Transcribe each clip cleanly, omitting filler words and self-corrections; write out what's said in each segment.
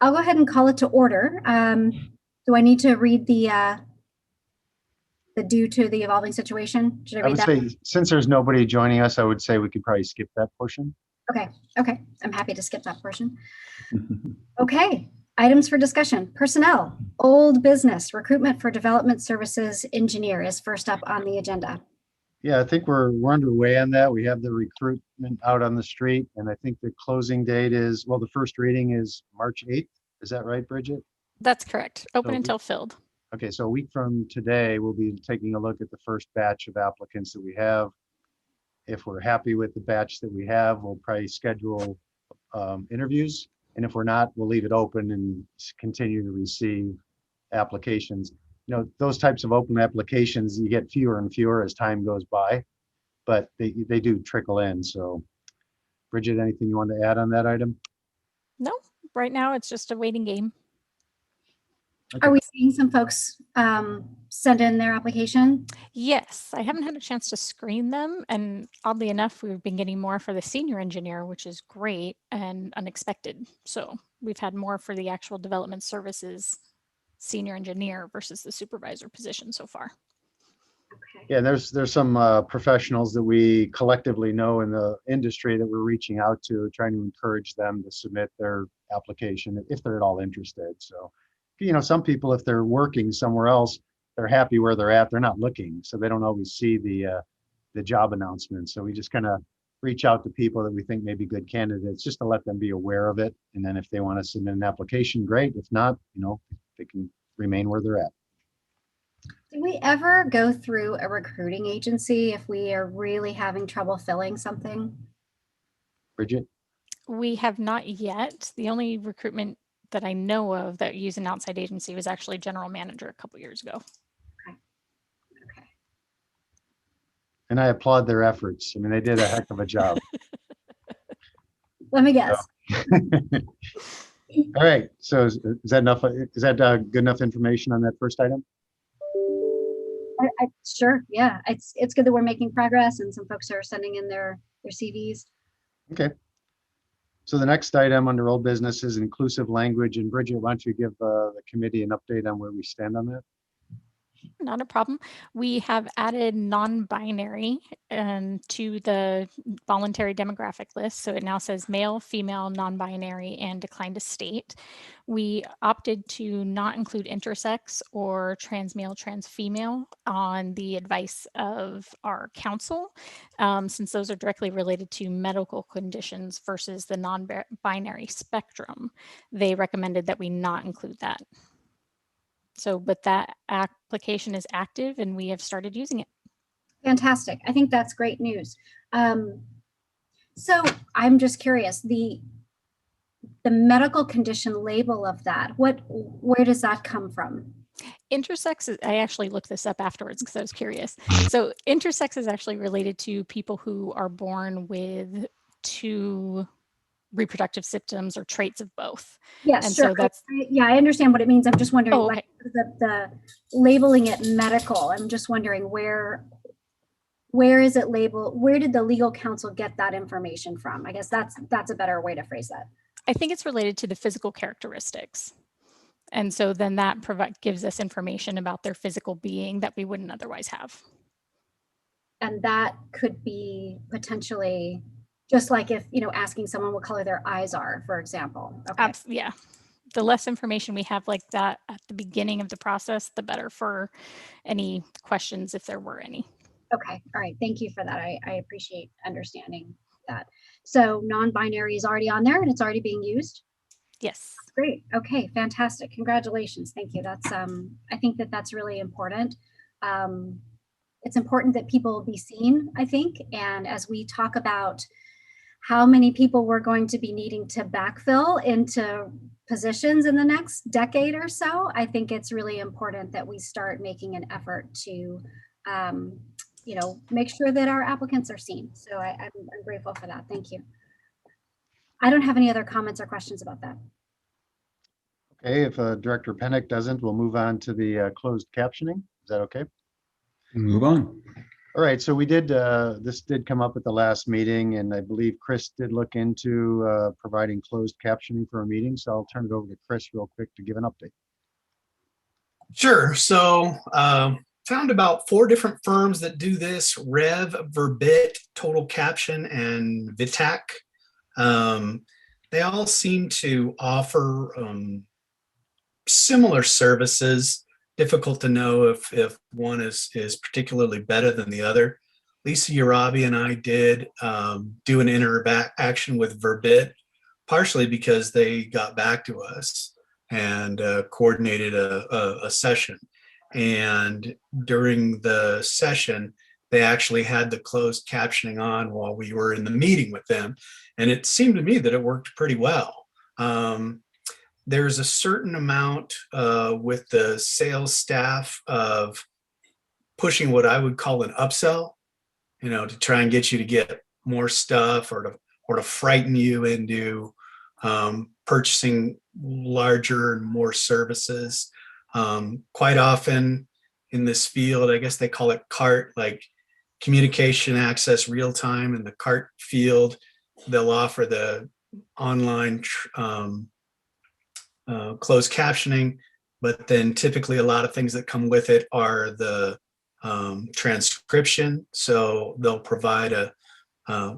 I'll go ahead and call it to order. Do I need to read the due to the evolving situation? Should I I read would that? say, since there's nobody joining us, I would say we could probably skip that portion. Okay, okay. I'm happy to skip that portion. Okay, items for discussion. Personnel, old business, recruitment for development services engineer is first up on the agenda. Yeah, I think we're underway on that. We have the recruitment out on the street, and I think the closing date is, well, the first reading is March 8th. Is that right, Bridget? That's correct. Open So until filled. Okay, so a week from today, we'll be taking a look at the first batch of applicants that we have. If we're happy with the batch that we have, we'll probably schedule interviews. And if we're not, we'll leave it open and continue to receive applications. You know, those types of open applications, you get fewer and fewer as time goes by, but they do trickle in. So Bridget, anything you want to add on that item? No, right now it's just a waiting game. Okay. Are we seeing some folks send in their application? Yes, I haven't had a chance to screen them. And oddly enough, we've been getting more for the senior engineer, which is great and unexpected. So we've had more for the actual development services senior engineer versus the supervisor position so far. Okay. Yeah, there's some professionals that we collectively know in the industry that we're reaching out to, trying to encourage them to submit their application if they're at all interested. So, you know, some people, if they're working somewhere else, they're happy where they're at. They're not looking, so they don't always see the job announcement. So we just kind of reach out to people that we think may be good candidates, just to let them be aware of it. And then if they want to submit an application, great. If not, you know, they can remain where they're at. Do we ever go through a recruiting agency if we are really having trouble filling something? Bridget? We have not yet. The only recruitment that I know of that used an outside agency was actually general manager a couple years ago. Okay. And I applaud their efforts. I mean, they did a heck of a job. Let me guess. All right. So is that enough? Is that good enough information on that first item? Sure. Yeah. It's good that we're making progress and some folks are sending in their CVs. Okay. So the next item under old business is inclusive language. And Bridget, why don't you give the committee an update on where we stand on that? Not a problem. We have added non-binary to the voluntary demographic list. So it now says male, female, non-binary, and declined to state. We opted to not include intersex or trans male, trans female on the advice of our council, since those are directly related to medical conditions versus the non-binary spectrum. They recommended that we not include that. So, but that application is active and we have started using it. Fantastic. I think that's great news. So I'm just curious, the medical condition label of that, where does that come from? Intersex is, I actually looked this up afterwards because I was curious. So intersex is actually related to people who are born with two reproductive symptoms or traits of both. Yes, and sure. so that's I understand what it means. I'm just wondering, okay. Like the labeling it medical. I'm just wondering where is it labeled? Where did the legal counsel get that information from? I guess that's a better way to phrase that. I think it's related to the physical characteristics. And so then that gives us information about their physical being that we wouldn't otherwise have. And that could be potentially just like if, asking someone what color their eyes are, for example. Okay. Yeah. The less information we have like that at the beginning of the process, the better for any questions if there were any. Okay. All right. Thank you for that. I appreciate understanding that. So non-binary is already on there and it's already being used? Yes. Great. Okay. Fantastic. Congratulations. Thank you. That's I think that's really important. It's important that people be seen, I think. And as we talk about how many people we're going to be needing to backfill into positions in the next decade or so, I think it's really important that we start making an effort to, make sure that our applicants are seen. So I'm grateful for that. Thank you. I don't have any other comments or questions about that. Okay, if Director Pennick doesn't, we'll move on to the closed captioning. Is that okay? Move on. All right, so we did, this did come up at the last meeting, and I believe Chris did look into providing closed captioning for a meeting. So I'll turn it over to Chris real quick to give an update. Sure. So found about 4 different firms that do this: Rev, Verbit, Total Caption, and Vitac. They all seem to offer similar services. Difficult to know if one is particularly better than the other. Lisa Urabi and I did do an interaction with Verbit, partially because they got back to us and coordinated a session. And during the session, they actually had the closed captioning on while we were in the meeting with them. And it seemed to me that it worked pretty well. There's a certain amount with the sales staff of pushing what I would call an upsell, to try and get you to get more stuff, or to frighten you into purchasing larger and more services. Quite often in this field, I guess they call it CART, like communication access real time. In the CART field, they'll offer the online closed captioning, but then typically a lot of things that come with it are the transcription. So they'll provide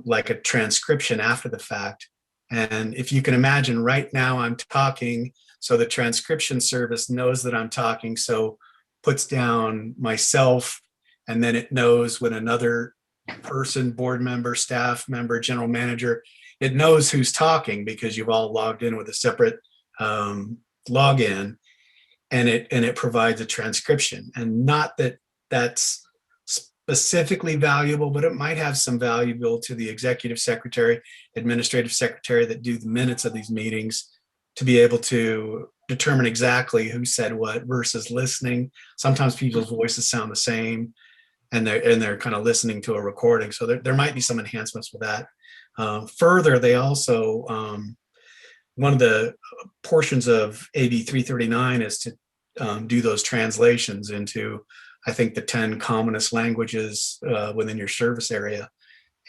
like a transcription after the fact. And if you can imagine, right now I'm talking, so the transcription service knows that I'm talking, so puts down myself, and then it knows when another person, board member, staff member, general manager, it knows who's talking because you've all logged in with a separate login, and it provides a transcription. And not that that's specifically valuable, but it might have some valuable to the executive secretary, administrative secretary that do the minutes of these meetings, to be able to determine exactly who said what versus listening. Sometimes people's voices sound the same, and they're kind of listening to a recording. So there might be some enhancements with that. Further, they also one of the portions of AB 339 is to do those translations into, I think, the 10 commonest languages within your service area.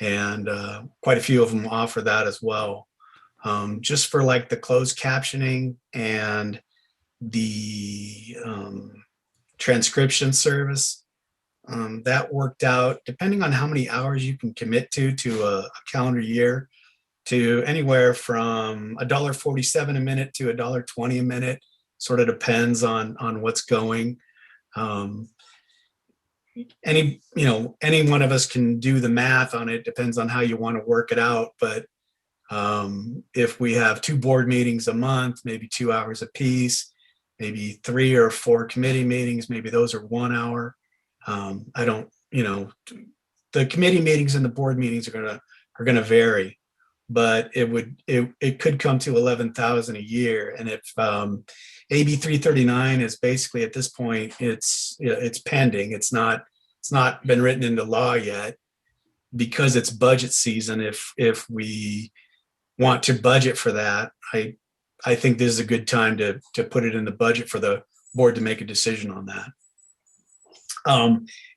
And quite a few of them offer that as well. Just for like the closed captioning and the transcription service, that worked out, depending on how many hours you can commit to a calendar year, to anywhere from $1.47 a minute to $1.20 a minute. Sort of depends on what's going. Any one of us can do the math on it. Depends on how you want to work it out. But if we have 2 board meetings a month, maybe 2 hours a piece, maybe 3 or 4 committee meetings, maybe those are 1 hour. I don't, the committee meetings and the board meetings are gonna vary, but it could come to 11,000 a year. And if AB 339 is basically, at this point, it's pending. It's not been written into law yet, because it's budget season. If we want to budget for that, I think this is a good time to put it in the budget for the board to make a decision on that.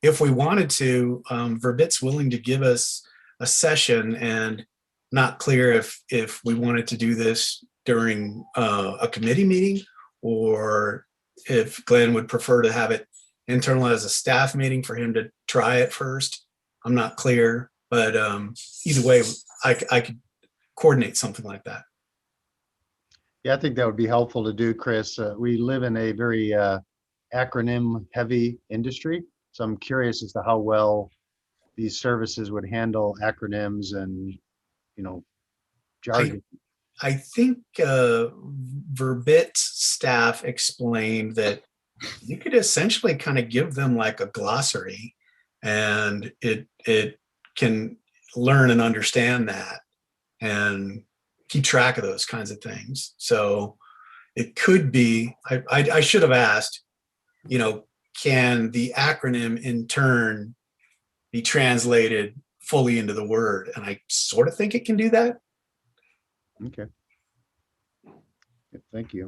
If we wanted to, Verbit's willing to give us a session, and not clear if we wanted to do this during a committee meeting, or if Glenn would prefer to have it internal as a staff meeting for him to try it first. I'm not clear, but either way, I could coordinate something like that. Yeah, I think that would be helpful to do, Chris. We live in a very acronym-heavy industry, so I'm curious as to how well these services would handle acronyms and, jargon. I think Verbit staff explained that you could essentially kind of give them like a glossary, and it can learn and understand that and keep track of those kinds of things. So it could be, I should have asked, can the acronym in turn be translated fully into the word? And I sort of think it can do that. Okay. Thank you.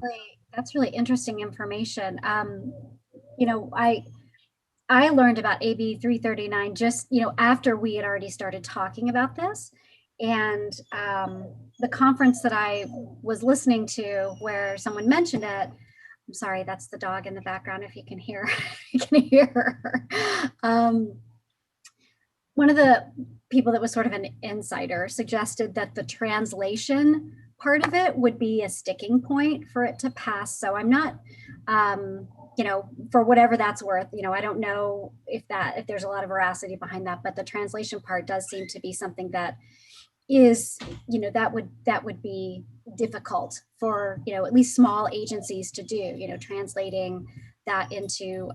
That's really interesting information. I I learned about AB 339 just, after we had already started talking about this. And the conference that I was listening to where someone mentioned it, I'm sorry, that's the dog in the background if you can hear, you can hear her. One of the people that was sort of an insider suggested that the translation part of it would be a sticking point for it to pass. So I'm not, for whatever that's worth, I don't know if there's a lot of veracity behind that, but the translation part does seem to be something that is, that would be difficult for, at least small agencies to do, translating that into,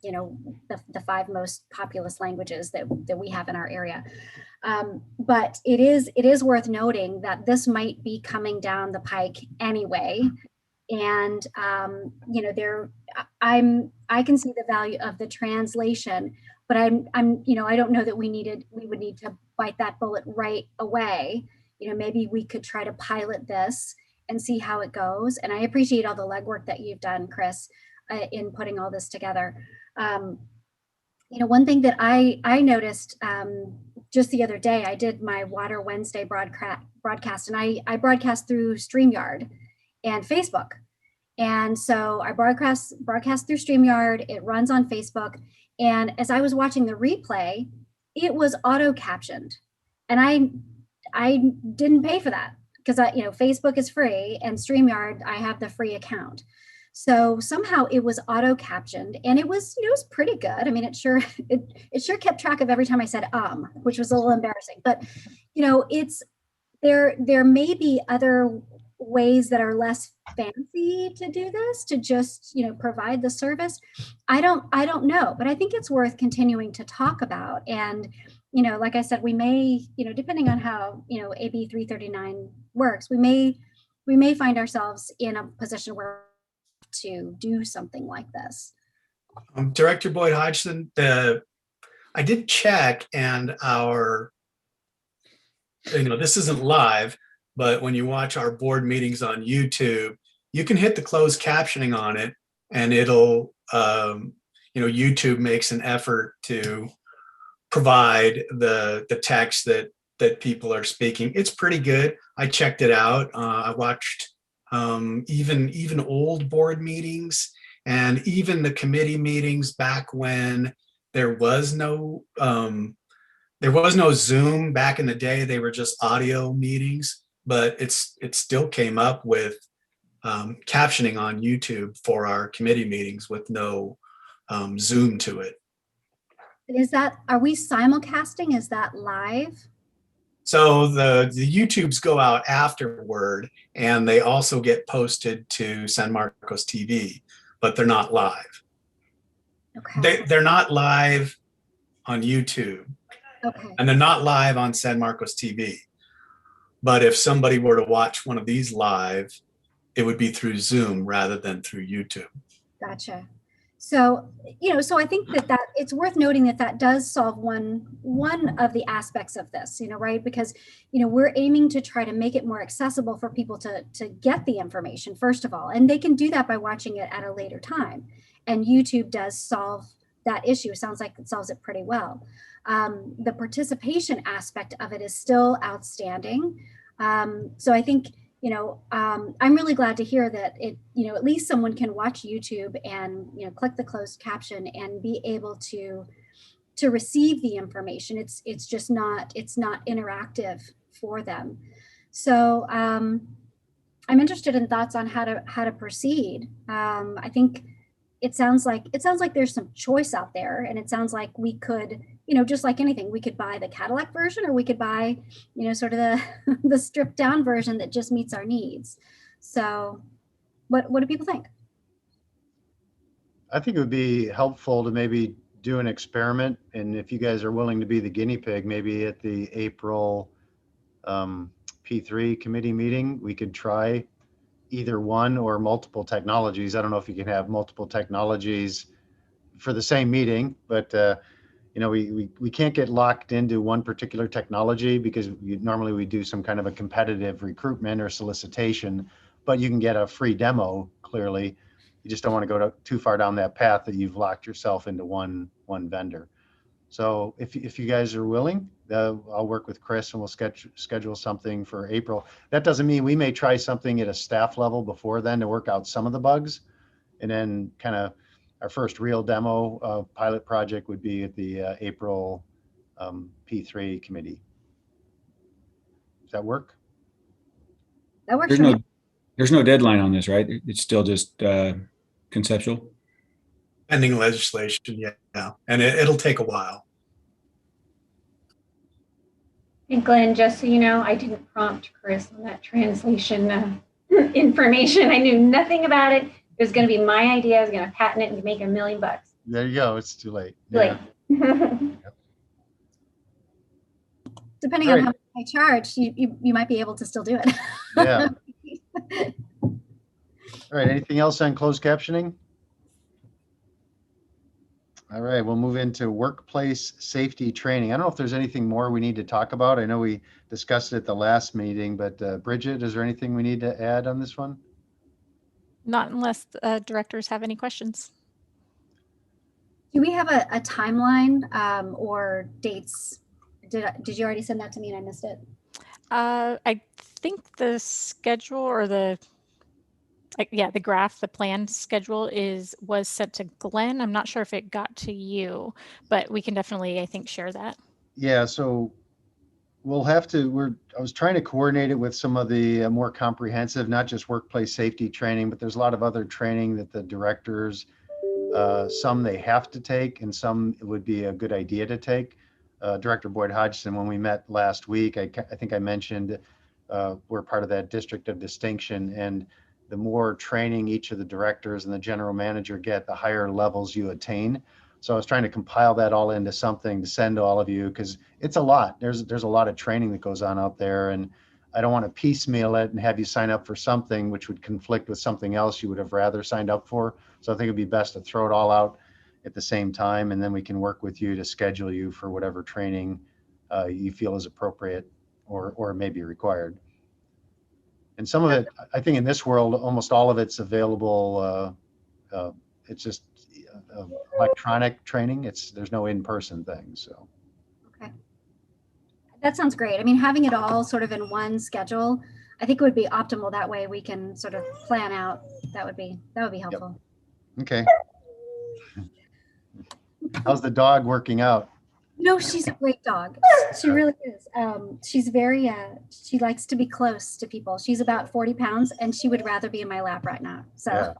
the 5 most populous languages that we have in our area. But it is worth noting that this might be coming down the pike anyway. And, I can see the value of the translation, but I don't know that we would need to bite that bullet right away. Maybe we could try to pilot this and see how it goes. And I appreciate all the legwork that you've done, Chris, in putting all this together. One thing that I noticed just the other day, I did my Water Wednesday broadcast, and I broadcast through StreamYard and Facebook. And so I broadcast through StreamYard, it runs on Facebook. And as I was watching the replay, it was auto captioned. And I didn't pay for that because Facebook is free and StreamYard, I have the free account. So somehow it was auto captioned and it was pretty good. I mean, it sure kept track of every time I said which was a little embarrassing, but it's there may be other ways that are less fancy to do this, to just provide the service. I don't know, but I think it's worth continuing to talk about. And like I said, we may, depending on how AB 339 works, we may find ourselves in a position where to do something like this. Director Boyd Hodgson, I did check, and this isn't live, but when you watch our board meetings on YouTube, you can hit the closed captioning on it, and it'll, YouTube makes an effort to provide the text that people are speaking. It's pretty good. I checked it out. I watched even old board meetings and even the committee meetings back when there was no Zoom back in the day. They were just audio meetings, but it still came up with captioning on YouTube for our committee meetings with no Zoom to it. Are we simulcasting? Is that live? So the YouTubes go out afterward, and they also get posted to San Marcos TV, but they're not live. Okay. They're not live on YouTube. Okay. And they're not live on San Marcos TV. But if somebody were to watch one of these live, it would be through Zoom rather than through YouTube. Gotcha. So, so I think that it's worth noting that does solve one of the aspects of this, right? Because, we're aiming to try to make it more accessible for people to get the information, first of all, and they can do that by watching it at a later time. And YouTube does solve that issue. Sounds like it solves it pretty well. The participation aspect of it is still outstanding. So I think, I'm really glad to hear that at least someone can watch YouTube and, click the closed caption and be able to receive the information. It's just not interactive for them. So I'm interested in thoughts on how to proceed. I think it sounds like there's some choice out there, and it sounds like we could, just like anything, we could buy the Cadillac version, or we could buy, sort of the stripped down version that just meets our needs. So what do people think? I think it would be helpful to maybe do an experiment. And if you guys are willing to be the guinea pig, maybe at the April P3 committee meeting, we could try either one or multiple technologies. I don't know if you can have multiple technologies for the same meeting, but we can't get locked into one particular technology because normally we do some kind of a competitive recruitment or solicitation, but you can get a free demo clearly. you just don't want to go too far down that path that you've locked yourself into one vendor. So if you guys are willing, I'll work with Chris and we'll schedule something for April. That doesn't mean we may try something at a staff level before then to work out some of the bugs. And then kind of our first real demo pilot project would be at the April P3 committee. Does that work? That works for me. There's no deadline on this, right? It's still just conceptual. Pending legislation, yeah. And it'll take a while. And Glenn, just so you know, I didn't prompt Chris on that translation information. I knew nothing about it. It was going to be my idea. I was going to patent it and make $1 million. There you go. It's too late. Like, Depending on how much I charge, you might be able to still do it. Yeah. All right. Anything else on closed captioning? All right, we'll move into workplace safety training. I don't know if there's anything more we need to talk about. I know we discussed it at the last meeting, but Bridget, is there anything we need to add on this one? Not unless directors have any questions. Do we have a timeline or dates? Did you already send that to me and I missed it? I think the schedule or the graph, the planned schedule was sent to Glenn. I'm not sure if it got to you, but we can definitely, I think, share that. Yeah, so we'll have to, I was trying to coordinate it with some of the more comprehensive, not just workplace safety training, but there's a lot of other training that the directors, some they have to take and some it would be a good idea to take. Director Boyd Hodgson, when we met last week, I think I mentioned we're part of that district of distinction, and the more training each of the directors and the general manager get, the higher levels you attain. So I was trying to compile that all into something to send to all of you because it's a lot. There's a lot of training that goes on out there, and I don't want to piecemeal it and have you sign up for something which would conflict with something else you would have rather signed up for. So I think it'd be best to throw it all out at the same time, and then we can work with you to schedule you for whatever training you feel is appropriate or may be required. And some of it, I think in this world, almost all of it's available. It's just electronic training. There's no in-person thing. So. Okay. That sounds great. I mean, having it all sort of in one schedule, I think it would be optimal. That way we can sort of plan out. That would be helpful. Yep. Okay. How's the dog working out? No, she's a great dog. She really is. She's very, she likes to be close to people. She's about 40 pounds and she would rather be in my lap right now. So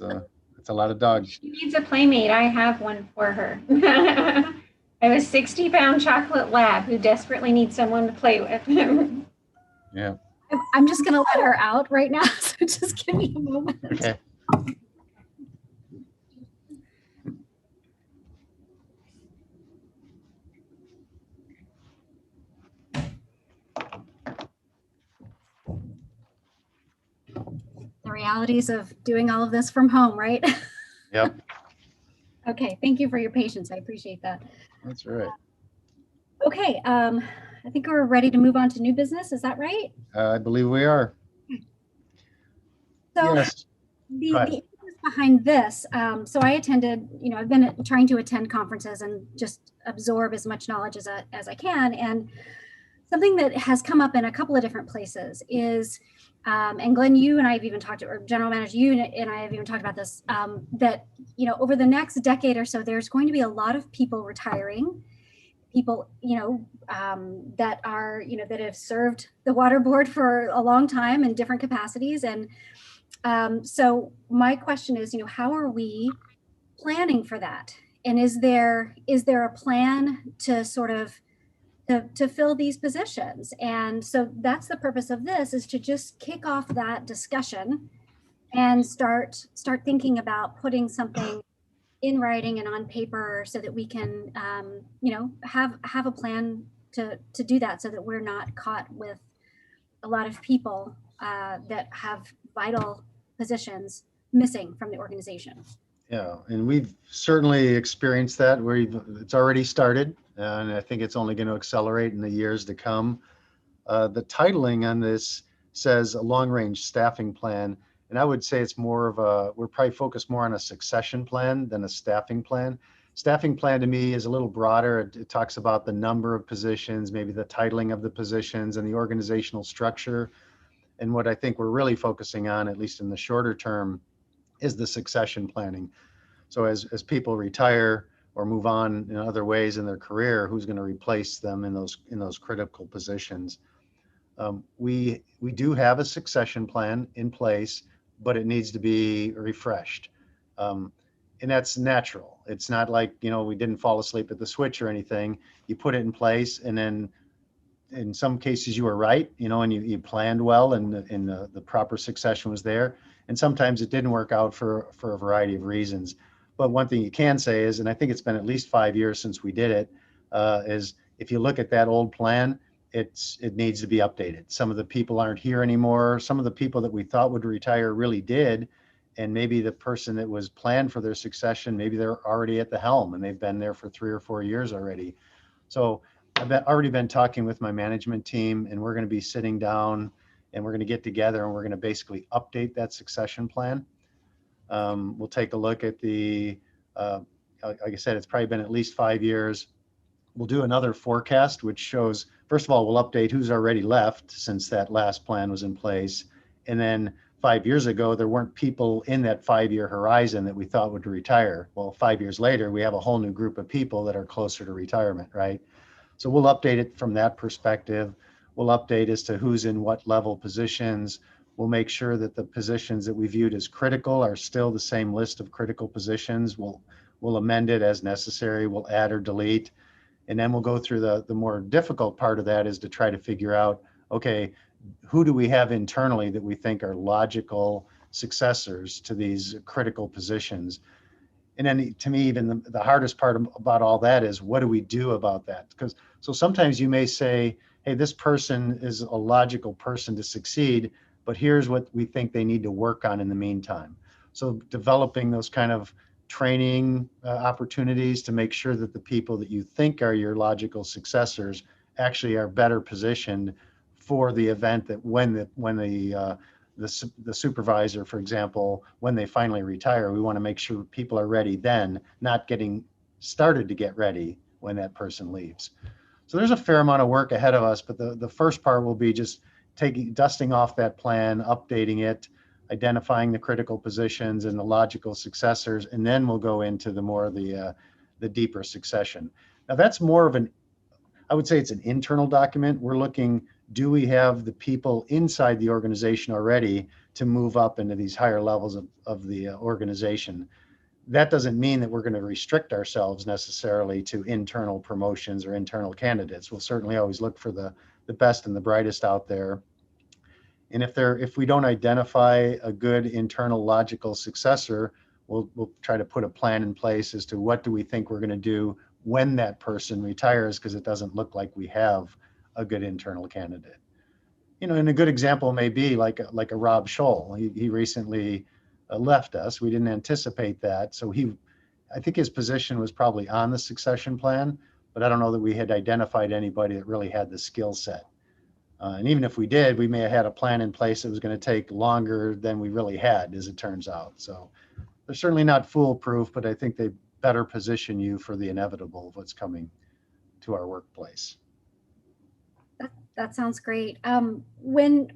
yeah, that's a lot of dogs. She needs a playmate. I have one for her. I have a 60-pound chocolate lab who desperately needs someone to play with. Yeah. I'm just going to let her out right now. So just give me a moment. Okay. The realities of doing all of this from home, right? Yep. Okay, thank you for your patience. I appreciate that. That's right. Okay, I think we're ready to move on to new business. Is that right? I believe we are. So Yes. the interest behind this, so I attended, I've been trying to attend conferences and just absorb as much knowledge as I can. And something that has come up in a couple of different places is, and Glenn, you and I have even talked, or General Manager, you and I have even talked about this, that, over the next decade or so, there's going to be a lot of people retiring, people, that are, that have served the water board for a long time in different capacities. And so my question is, how are we planning for that? And is there a plan to sort of to fill these positions? And so that's the purpose of this, is to just kick off that discussion and start thinking about putting something in writing and on paper so that we can, have a plan to do that, so that we're not caught with a lot of people that have vital positions missing from the organization. Yeah, and we've certainly experienced that. It's already started, and I think it's only going to accelerate in the years to come. The titling on this says a long-range staffing plan. And I would say it's more of a, we're probably focused more on a succession plan than a staffing plan. Staffing plan to me is a little broader. It talks about the number of positions, maybe the titling of the positions and the organizational structure. And what I think we're really focusing on, at least in the shorter term, is the succession planning. So as people retire or move on in other ways in their career, who's going to replace them in those critical positions? We do have a succession plan in place, but it needs to be refreshed. And that's natural. It's not like, we didn't fall asleep at the switch or anything. You put it in place, and then in some cases you were right, and you planned well, and the proper succession was there. And sometimes it didn't work out for a variety of reasons. But one thing you can say is, and I think it's been at least 5 years since we did it, is if you look at that old plan, it needs to be updated. Some of the people aren't here anymore. Some of the people that we thought would retire really did. And maybe the person that was planned for their succession, maybe they're already at the helm and they've been there for 3 or 4 years already. So I've already been talking with my management team, and we're going to be sitting down and we're going to get together and we're going to basically update that succession plan. We'll take a look at like I said, it's probably been at least 5 years. We'll do another forecast, which shows, first of all, we'll update who's already left since that last plan was in place. And then 5 years ago, there weren't people in that 5-year horizon that we thought would retire. Well, 5 years later, we have a whole new group of people that are closer to retirement, right? So we'll update it from that perspective. We'll update as to who's in what level positions. We'll make sure that the positions that we viewed as critical are still the same list of critical positions. We'll amend it as necessary. We'll add or delete. And then we'll go through the more difficult part of that, is to try to figure out, okay, who do we have internally that we think are logical successors to these critical positions? And then to me, even the hardest part about all that is, what do we do about that? So sometimes you may say, hey, this person is a logical person to succeed, but here's what we think they need to work on in the meantime. So developing those kind of training opportunities to make sure that the people that you think are your logical successors actually are better positioned for the event that when the supervisor, for example, when they finally retire, we want to make sure people are ready then, not getting started to get ready when that person leaves. So there's a fair amount of work ahead of us, but the first part will be just dusting off that plan, updating it, identifying the critical positions and the logical successors, and then we'll go into the deeper succession. Now that's more of I would say it's an internal document. We're looking, do we have the people inside the organization already to move up into these higher levels of the organization? That doesn't mean that we're going to restrict ourselves necessarily to internal promotions or internal candidates. We'll certainly always look for the best and the brightest out there. And if we don't identify a good internal logical successor, we'll try to put a plan in place as to what do we think we're going to do when that person retires, because it doesn't look like we have a good internal candidate. And a good example may be like a Rob Scholl. He recently left us. We didn't anticipate that. So I think his position was probably on the succession plan, but I don't know that we had identified anybody that really had the skill set. And even if we did, we may have had a plan in place that was going to take longer than we really had, as it turns out. So they're certainly not foolproof, but I think they better position you for the inevitable of what's coming to our workplace. That sounds great. When,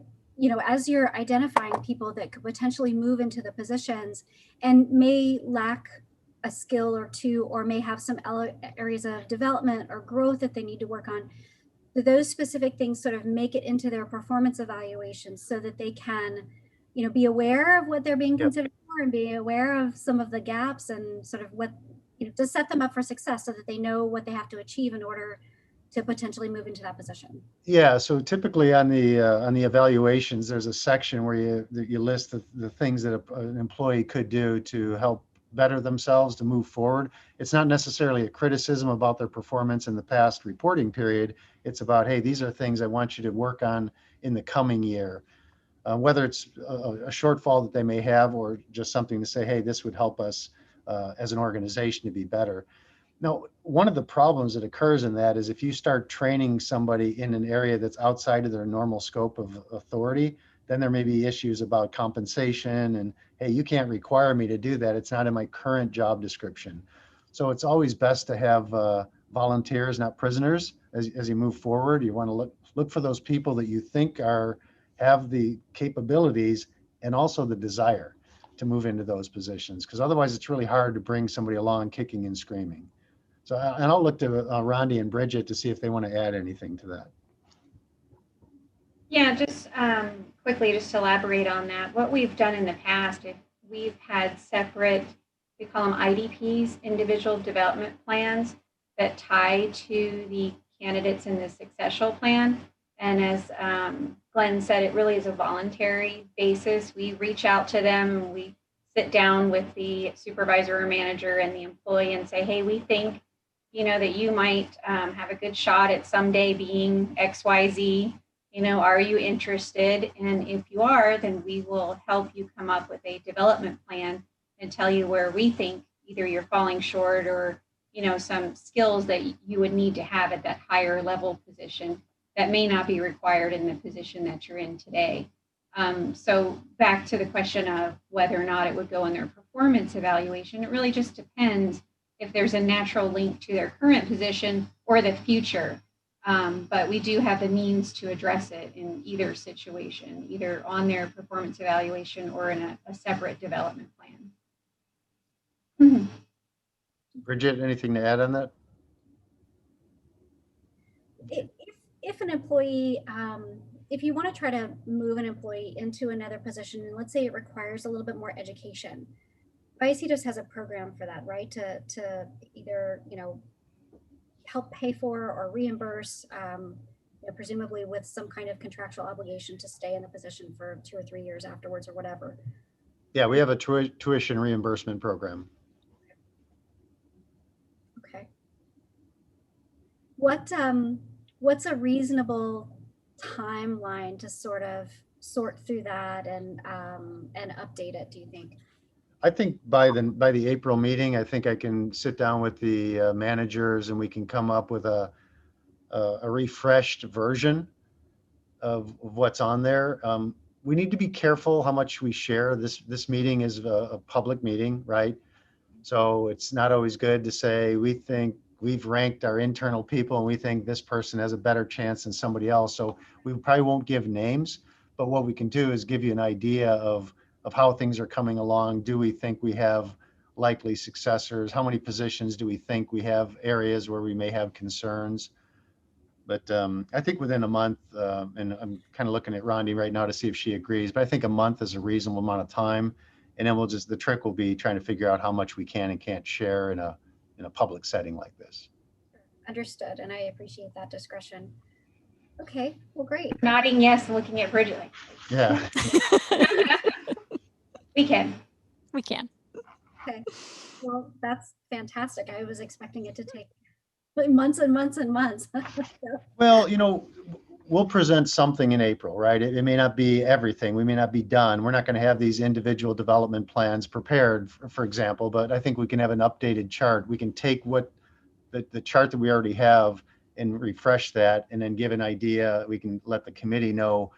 as you're identifying people that could potentially move into the positions and may lack a skill or two, or may have some areas of development or growth that they need to work on, do those specific things sort of make it into their performance evaluations so that they can, be aware of what they're being considered for, and be aware of some of the gaps, and sort of what, to set them up for success so that they know what they have to achieve in order to potentially move into that position? Yeah, so typically on the evaluations, there's a section where you list the things that an employee could do to help better themselves, to move forward. It's not necessarily a criticism about their performance in the past reporting period. It's about, hey, these are things I want you to work on in the coming year. Whether it's a shortfall that they may have, or just something to say, hey, this would help us as an organization to be better. Now, one of the problems that occurs in that is if you start training somebody in an area that's outside of their normal scope of authority, then there may be issues about compensation and, hey, you can't require me to do that. It's not in my current job description. So it's always best to have volunteers, not prisoners, as you move forward. You want to look for those people that you think have the capabilities and also the desire to move into those positions, because otherwise it's really hard to bring somebody along kicking and screaming. So, and I'll look to Rondi and Bridget to see if they want to add anything to that. Yeah, just quickly, just to elaborate on that, what we've done in the past, we've had separate, we call them IDPs, individual development plans, that tie to the candidates in the successional plan. And as Glenn said, it really is a voluntary basis. We reach out to them, we sit down with the supervisor or manager and the employee and say, hey, we think, that you might have a good shot at someday being XYZ. Are you interested? And if you are, then we will help you come up with a development plan and tell you where we think either you're falling short or, some skills that you would need to have at that higher level position that may not be required in the position that you're in today. So back to the question of whether or not it would go in their performance evaluation, it really just depends if there's a natural link to their current position or the future. But we do have the means to address it in either situation, either on their performance evaluation or in a separate development plan. Mm-hmm. Bridget, anything to add on that? If an employee, if you want to try to move an employee into another position, and let's say it requires a little bit more education, Vallecitos has a program for that, right? To either, help pay for or reimburse, presumably with some kind of contractual obligation to stay in the position for 2 or 3 years afterwards or whatever. Yeah, we have a tuition reimbursement program. Okay. What's a reasonable timeline to sort of sort through that and update it, do you think? I think by the April meeting, I think I can sit down with the managers and we can come up with a refreshed version of what's on there. We need to be careful how much we share. This meeting is a public meeting, right? So it's not always good to say, we think we've ranked our internal people and we think this person has a better chance than somebody else. So we probably won't give names, but what we can do is give you an idea of how things are coming along. Do we think we have likely successors? How many positions do we think we have areas where we may have concerns? But I think within a month, and I'm kind of looking at Rondi right now to see if she agrees, but I think a month is a reasonable amount of time. And then the trick will be trying to figure out how much we can and can't share in a public setting like this. Understood, and I appreciate that discretion. Okay, well, great. Nodding yes, and looking at Bridget like, yeah. We can. Okay, well, that's fantastic. I was expecting it to take months and months and months. Well, we'll present something in April, right? It may not be everything. We may not be done. We're not going to have these individual development plans prepared, for example, but I think we can have an updated chart. We can take what the chart that we already have and refresh that and then give an idea. We can let the committee know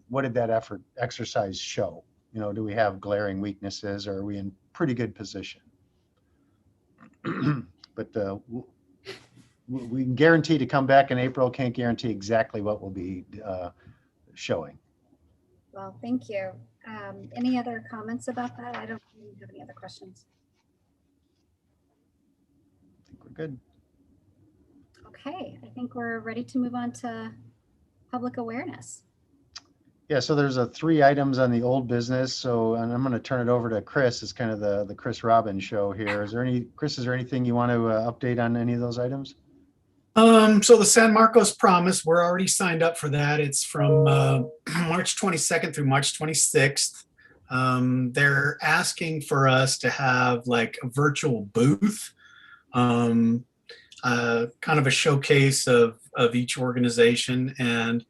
what did that exercise show? Do we have glaring weaknesses or are we in pretty good position? But we can guarantee to come back in April, can't guarantee exactly what we'll be showing. Well, thank you. Any other comments about that? I don't have any other questions. I think we're good. Okay, I think we're ready to move on to public awareness. Yeah, so there's 3 items on the old business. So, and I'm going to turn it over to Chris. It's kind of the Chris Robbins show here. Chris, is there anything you want to update on any of those items? So the San Marcos Promise, we're already signed up for that. It's from March 22nd through March 26th. They're asking for us to have like a virtual booth, kind of a showcase of each organization. And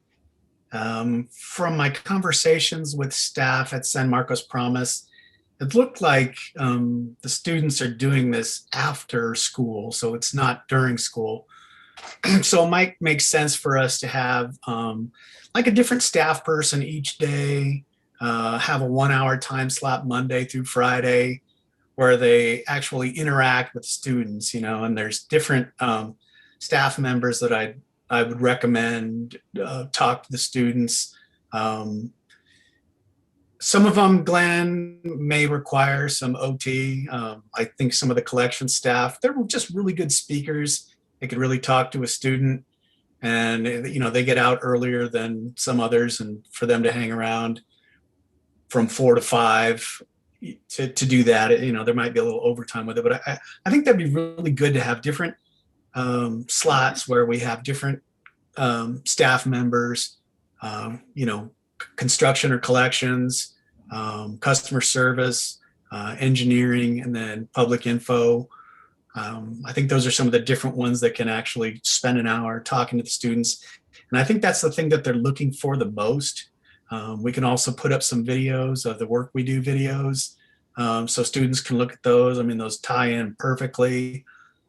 from my conversations with staff at San Marcos Promise, it looked like the students are doing this after school, so it's not during school. So it might make sense for us to have like a different staff person each day, have a 1 hour time slot Monday through Friday where they actually interact with students, and there's different staff members that I would recommend talk to the students. Some of them, Glenn, may require some OT. I think some of the collection staff, they're just really good speakers. They could really talk to a student, and they get out earlier than some others, and for them to hang around from 4 to 5 to do that, there might be a little overtime with it. But I think that'd be really good to have different slots where we have different staff members, construction or collections, customer service, engineering, and then public info. I think those are some of the different ones that can actually spend an hour talking to the students. And I think that's the thing that they're looking for the most. We can also put up some videos of the work we do videos, so students can look at those. I mean, those tie in perfectly.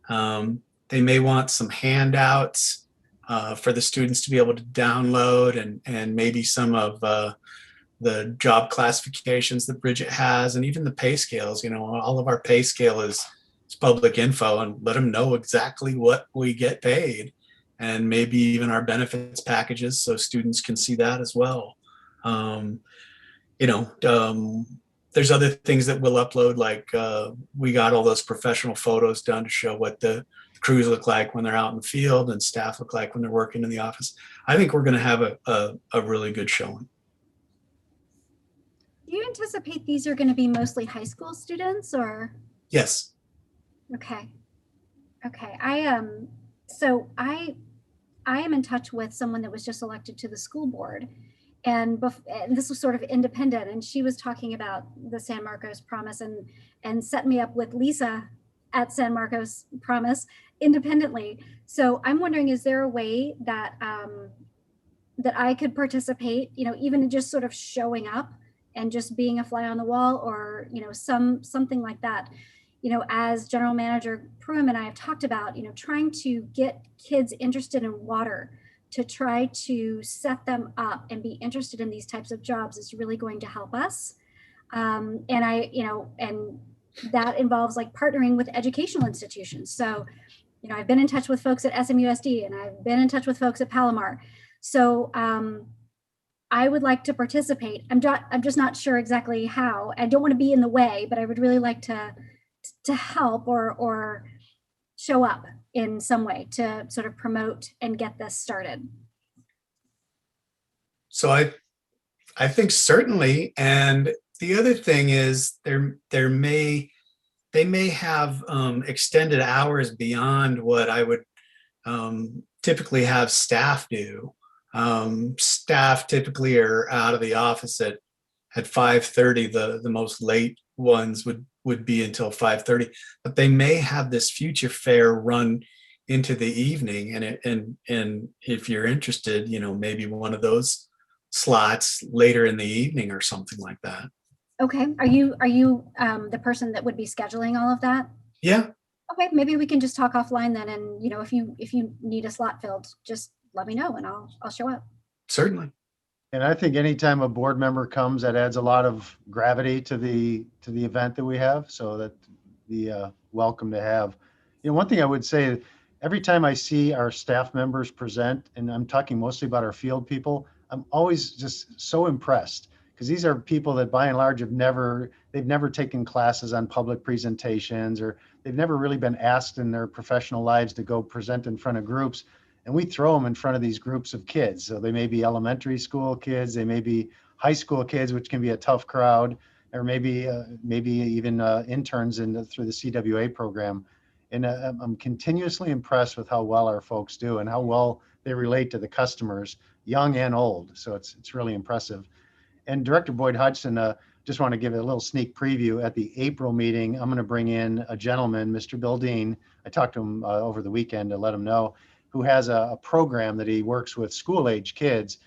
They may want some handouts for the students to be able to download, and maybe some of the job classifications that Bridget has, and even the pay scales. All of our pay scale is public info, and let them know exactly what we get paid, and maybe even our benefits packages, so students can see that as well. There's other things that we'll upload, like we got all those professional photos done to show what the crews look like when they're out in the field and staff look like when they're working in the office. I think we're going to have a really good showing. Do you anticipate these are going to be mostly high school students, or? Yes. Okay. So I am in touch with someone that was just elected to the school board, and this was sort of independent, and she was talking about the San Marcos Promise and set me up with Lisa at San Marcos Promise independently. So I'm wondering, is there a way that that I could participate, even just sort of showing up and just being a fly on the wall, or something like that? As General Manager Pruitt and I have talked about, trying to get kids interested in water, to try to set them up and be interested in these types of jobs is really going to help us. And that involves like partnering with educational institutions. So, I've been in touch with folks at SMUSD, and I've been in touch with folks at Palomar. So I would like to participate. I'm just not sure exactly how. I don't want to be in the way, but I would really like to help or show up in some way to sort of promote and get this started. So I think certainly. And the other thing is they may have extended hours beyond what I would typically have staff do. Staff typically are out of the office at 5:30. The most late ones would be until 5:30, but they may have this future fair run into the evening, and if you're interested, maybe one of those slots later in the evening or something like that. Okay. Are you the person that would be scheduling all of that? Yeah. Okay, maybe we can just talk offline then, and if you need a slot filled, just let me know and I'll show up. Certainly. And I think anytime a board member comes, that adds a lot of gravity to the event that we have, so that the welcome to have. One thing I would say, every time I see our staff members present, and I'm talking mostly about our field people, I'm always just so impressed, because these are people that by and large they've never taken classes on public presentations, or they've never really been asked in their professional lives to go present in front of groups. And we throw them in front of these groups of kids. So they may be elementary school kids, they may be high school kids, which can be a tough crowd, or maybe even interns through the CWA program. And I'm continuously impressed with how well our folks do and how well they relate to the customers, young and old. So it's really impressive. And Director Boyd Hodgson, just want to give a little sneak preview. At the April meeting, I'm going to bring in a gentleman, Mr. Bill Dean. I talked to him over the weekend to let him know, who has a program that he works with school-age kids,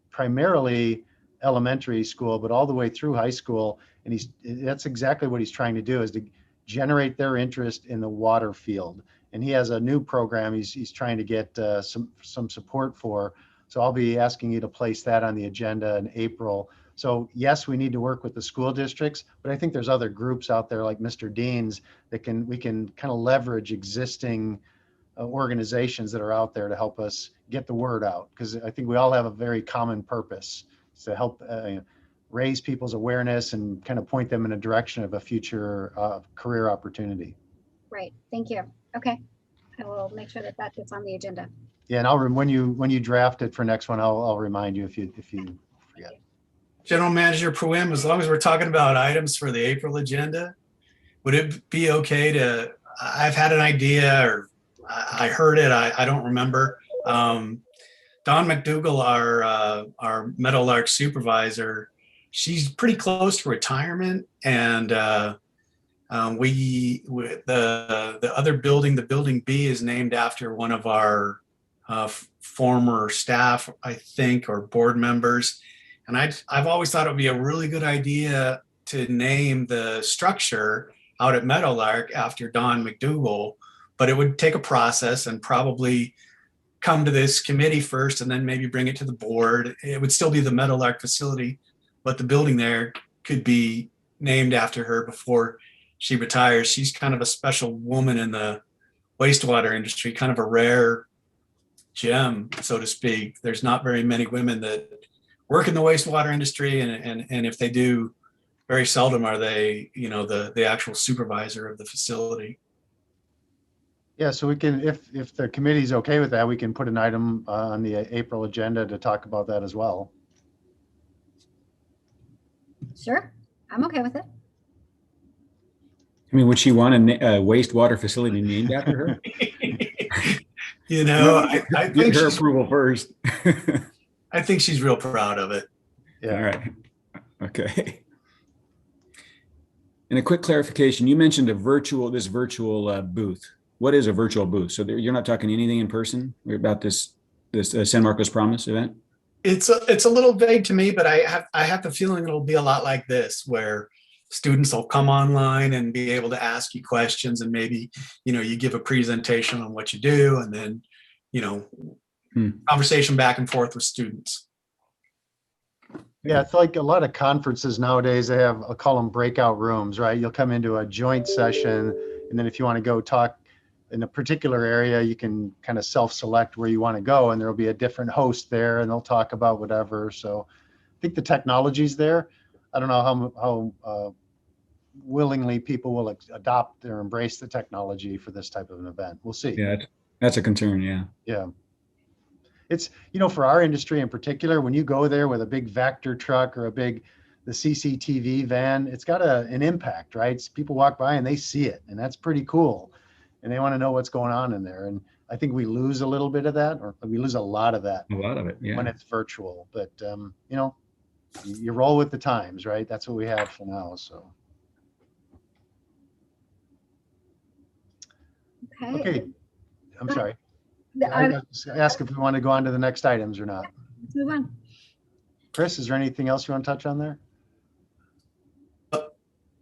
primarily elementary school, but all the way through high school. And that's exactly what he's trying to do, is to generate their interest in the water field. And he has a new program he's trying to get some support for. So I'll be asking you to place that on the agenda in April. So yes, we need to work with the school districts, but I think there's other groups out there like Mr. Dean's that we can kind of leverage existing organizations that are out there to help us get the word out. Because I think we all have a very common purpose to help raise people's awareness and kind of point them in a direction of a future career opportunity. Right. Thank you. Okay. I will make sure that that gets on the agenda. Yeah, and when you draft it for next one, I'll remind you if you forget. General Manager Pruim, as long as we're talking about items for the April agenda, would it be okay to, I've had an idea, or I heard it, I don't remember. Dawn McDougall, our Meadowlark supervisor, she's pretty close to retirement, and the other building, the building B, is named after one of our former staff, I think, or board members. And I've always thought it would be a really good idea to name the structure out at Meadowlark after Dawn McDougall, but it would take a process and probably come to this committee first and then maybe bring it to the board. It would still be the Meadowlark facility, but the building there could be named after her before she retires. She's kind of a special woman in the wastewater industry, kind of a rare gem, so to speak. There's not very many women that work in the wastewater industry, and if they do, very seldom are they, the actual supervisor of the facility. Yeah, so we can, if the committee's okay with that, we can put an item on the April agenda to talk about that as well. Sure. I'm okay with it. I mean, would she want a wastewater facility named after her? I think her approval first. I think she's real proud of it. Yeah. All right. Okay. And a quick clarification, you mentioned this virtual booth. What is a virtual booth? So you're not talking anything in person about this San Marcos Promise event? It's a little vague to me, but I have the feeling it'll be a lot like this, where students will come online and be able to ask you questions, and maybe, you give a presentation on what you do, and then, conversation back and forth with students. Yeah, it's like a lot of conferences nowadays, they have, I'll call them breakout rooms, right? You'll come into a joint session, and then if you want to go talk in a particular area, you can kind of self-select where you want to go, and there'll be a different host there, and they'll talk about whatever. So I think the technology's there. I don't know how willingly people will adopt or embrace the technology for this type of an event. We'll see. Yeah, that's a concern. Yeah. Yeah. It's, for our industry in particular, when you go there with a big Vector truck or the CCTV van, it's got an impact, right? People walk by and they see it, and that's pretty cool. And they want to know what's going on in there. And I think we lose a little bit of that, or we lose a lot of that. A lot of it, yeah. When it's virtual. But, you roll with the times, right? That's what we have for now, so. Okay. I'm sorry. I ask if we want to go on to the next items or not. Let's move on. Chris, is there anything else you want to touch on there?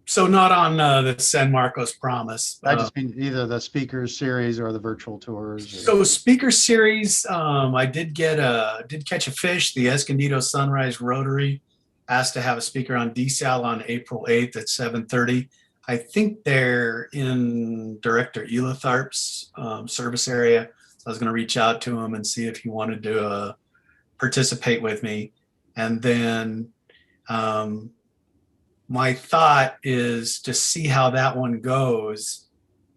So not on the San Marcos Promise. I just mean either the speakers series or the virtual tours. So speaker series, I did catch a fish. The Escondido Sunrise Rotary asked to have a speaker on DSAL on April 8th at 7:30. I think they're in Director Elatharp's service area. So I was going to reach out to him and see if he wanted to participate with me. And then my thought is to see how that one goes,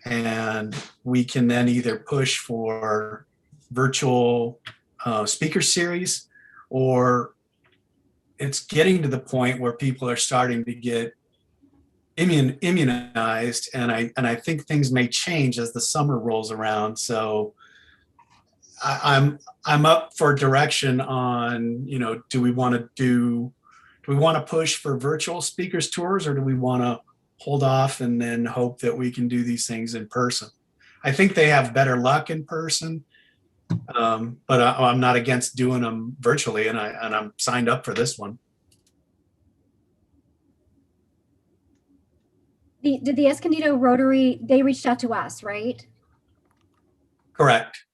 and we can then either push for virtual speaker series, or it's getting to the point where people are starting to get immunized, and I think things may change as the summer rolls around. So I'm up for direction on, do we want to push for virtual speakers tours, or do we want to hold off and then hope that we can do these things in person? I think they have better luck in person, but I'm not against doing them virtually, and I'm signed up for this one. Did the Escondido Rotary, they reached out to us, right? Correct.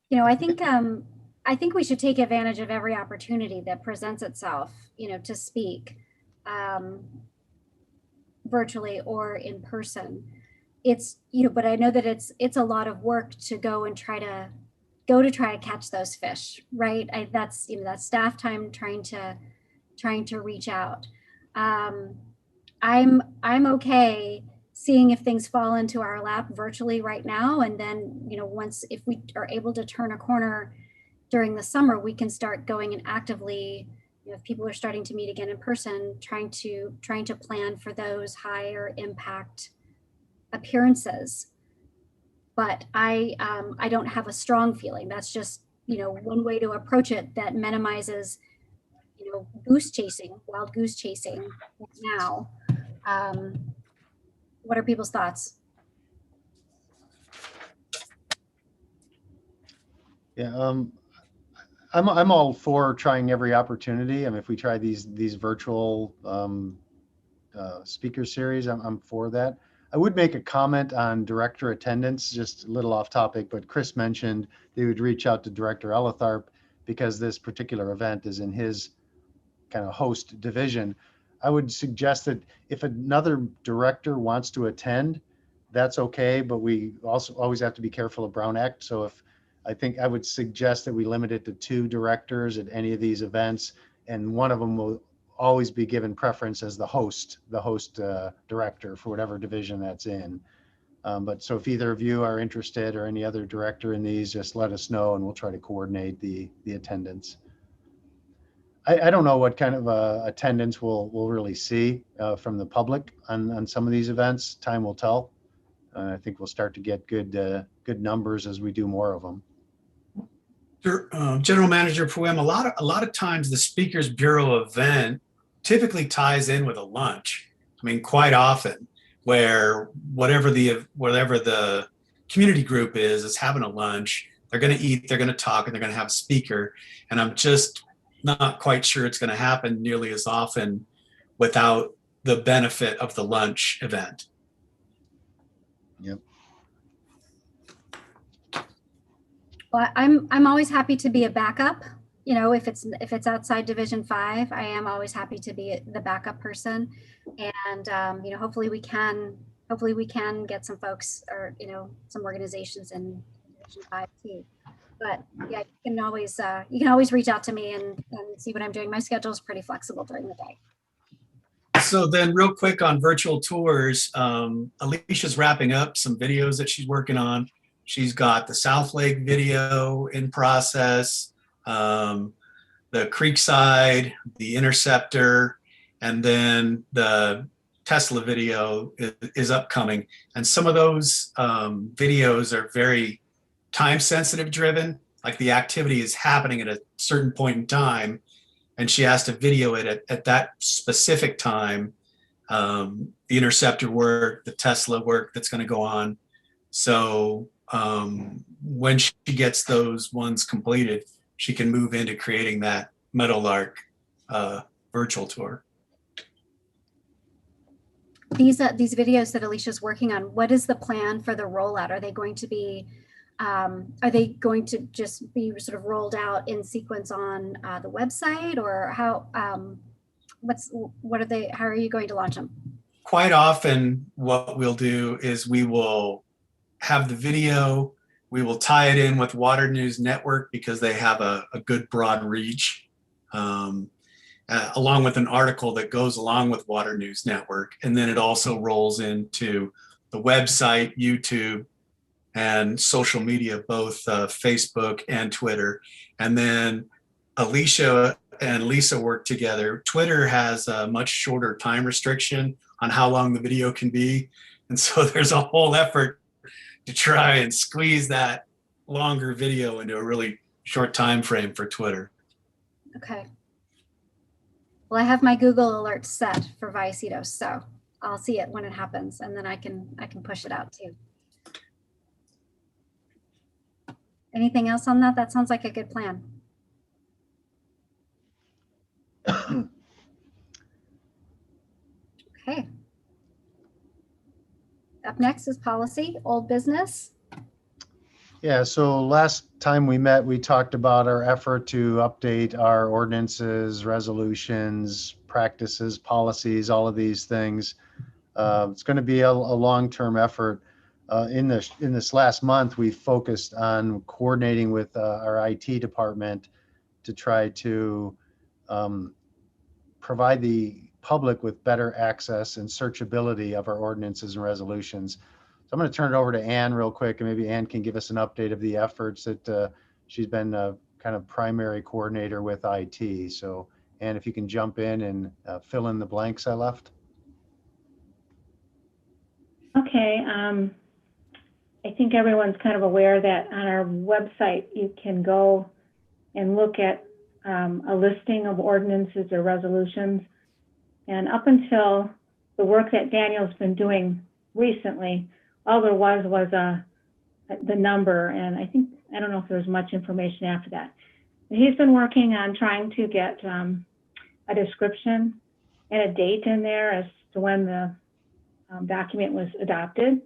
You know, I think we should take advantage of every opportunity that presents itself, you know, to speak virtually or in person. It's, you know, but I know that it's a lot of work to go and try to catch those fish, right? That's, you know, that's staff time trying to reach out. I'm okay seeing if things fall into our lap virtually right now, and then, you know, once, if we are able to turn a corner during the summer, we can start going and actively, you know, if people are starting to meet again in person, trying to plan for those higher impact appearances. But I don't have a strong feeling. That's just, you know, one way to approach it that minimizes, you know, wild goose chasing now. What are people's thoughts? Yeah, I'm all for trying every opportunity. I mean, if we try these virtual speaker series, I'm for that. I would make a comment on director attendance, just a little off topic, but Chris mentioned they would reach out to Director Elitharp because this particular event is in his kind of host division. I would suggest that if another director wants to attend, that's okay, but we also always have to be careful of Brown Act. So if, I think I would suggest that we limit it to 2 directors at any of these events, and one of them will always be given preference as the host director for whatever division that's in. But so if either of you are interested or any other director in these, just let us know and we'll try to coordinate the attendance. I don't know what kind of attendance we'll really see from the public on some of these events. Time will tell. I think we'll start to get good numbers as we do more of them. General Manager Puem, a lot of times the Speakers Bureau event typically ties in with a lunch. I mean, quite often, where whatever the community group is having a lunch. They're going to eat, they're going to talk, and they're going to have a speaker. And I'm just not quite sure it's going to happen nearly as often without the benefit of the lunch event. Yep. Well, I'm always happy to be a backup. You know, if it's outside Division 5, I am always happy to be the backup person. And you know, hopefully we can get some folks, or, you know, some organizations in Division 5 too. But yeah, you can always reach out to me and see what I'm doing. My schedule is pretty flexible during the day. So then real quick on virtual tours, Alicia's wrapping up some videos that she's working on. She's got the South Lake video in process, the Creekside, the Interceptor, and then the Tesla video is upcoming. And some of those videos are very time sensitive driven, like the activity is happening at a certain point in time, and she has to video it at that specific time. The Interceptor work, the Tesla work that's going to go on. So when she gets those ones completed, she can move into creating that Meadowlark virtual tour. These videos that Alicia's working on, what is the plan for the rollout? Are they going to just be sort of rolled out in sequence on the website, or how? How are you going to launch them? Quite often, what we'll do is we will have the video, we will tie it in with Water News Network because they have a good broad reach, along with an article that goes along with Water News Network. And then it also rolls into the website, YouTube, and social media, both Facebook and Twitter. And then Alicia and Lisa work together. Twitter has a much shorter time restriction on how long the video can be. And so there's a whole effort to try and squeeze that longer video into a really short time frame for Twitter. Okay. Well, I have my Google alerts set for Vallecitos, so I'll see it when it happens, and then I can push it out too. Anything else on that? That sounds like a good plan. Okay. Up next is policy, old business. Yeah, so last time we met, we talked about our effort to update our ordinances, resolutions, practices, policies, all of these things. It's going to be a long-term effort. In this last month, we focused on coordinating with our IT department to try to provide the public with better access and searchability of our ordinances and resolutions. So I'm going to turn it over to Ann real quick, and maybe Ann can give us an update of the efforts that she's been kind of primary coordinator with IT. So Ann, if you can jump in and fill in the blanks I left. Okay. I think everyone's kind of aware that on our website, you can go and look at a listing of ordinances or resolutions. And up until the work that Daniel's been doing recently, all there was the number. And I don't know if there was much information after that. And he's been working on trying to get a description and a date in there as to when the document was adopted.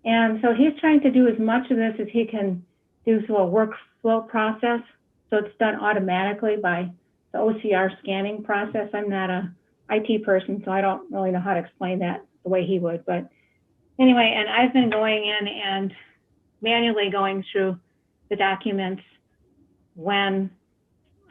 And so he's trying to do as much of this as he can do through a workflow process. So it's done automatically by the OCR scanning process. I'm not a IT person, so I don't really know how to explain that the way he would. But anyway, and I've been going in and manually going through the documents when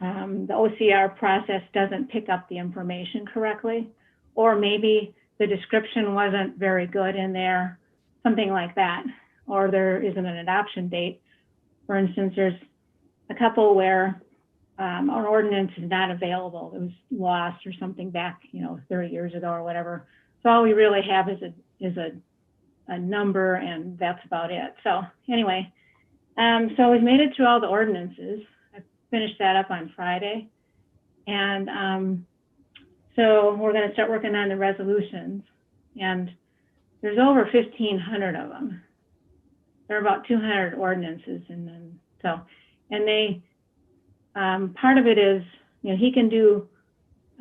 the OCR process doesn't pick up the information correctly, or maybe the description wasn't very good in there, something like that, or there isn't an adoption date. For instance, there's a couple where an ordinance is not available. It was lost or something back, 30 years ago or whatever. So all we really have is a number, and that's about it. So anyway, so we've made it through all the ordinances. I finished that up on Friday. And so we're going to start working on the resolutions. And there's over 1,500 of them. There are about 200 ordinances. And then, and they, part of it is, he can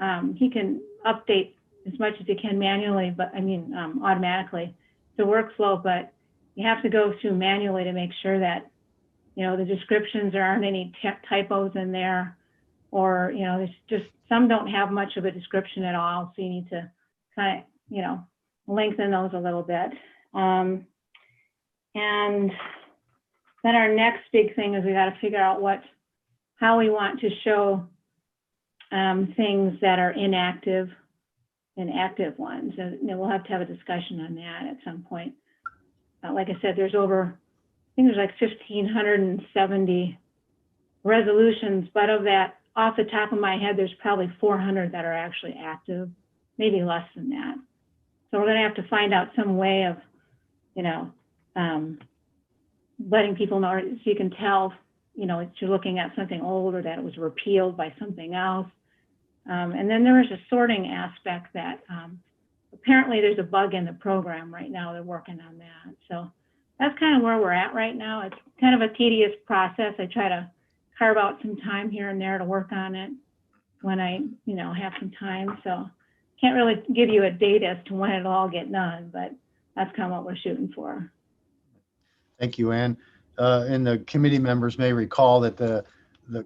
update as much as he can manually, but automatically the workflow, but you have to go through manually to make sure that, the descriptions, there aren't any typos in there, or, there's just, some don't have much of a description at all. So you need to kind of, lengthen those a little bit. And then our next big thing is we got to figure out how we want to show things that are inactive and active ones. And we'll have to have a discussion on that at some point. Like I said, there's like 1,570 resolutions, but of that, off the top of my head, there's probably 400 that are actually active, maybe less than that. So we're going to have to find out some way of, letting people know, so you can tell, that you're looking at something old or that it was repealed by something else. And then there is a sorting aspect that apparently there's a bug in the program right now. They're working on that. So that's kind of where we're at right now. It's kind of a tedious process. I try to carve out some time here and there to work on it when I, have some time. So can't really give you a date as to when it'll all get done, but that's kind of what we're shooting for. Thank you, Ann. And the committee members may recall that the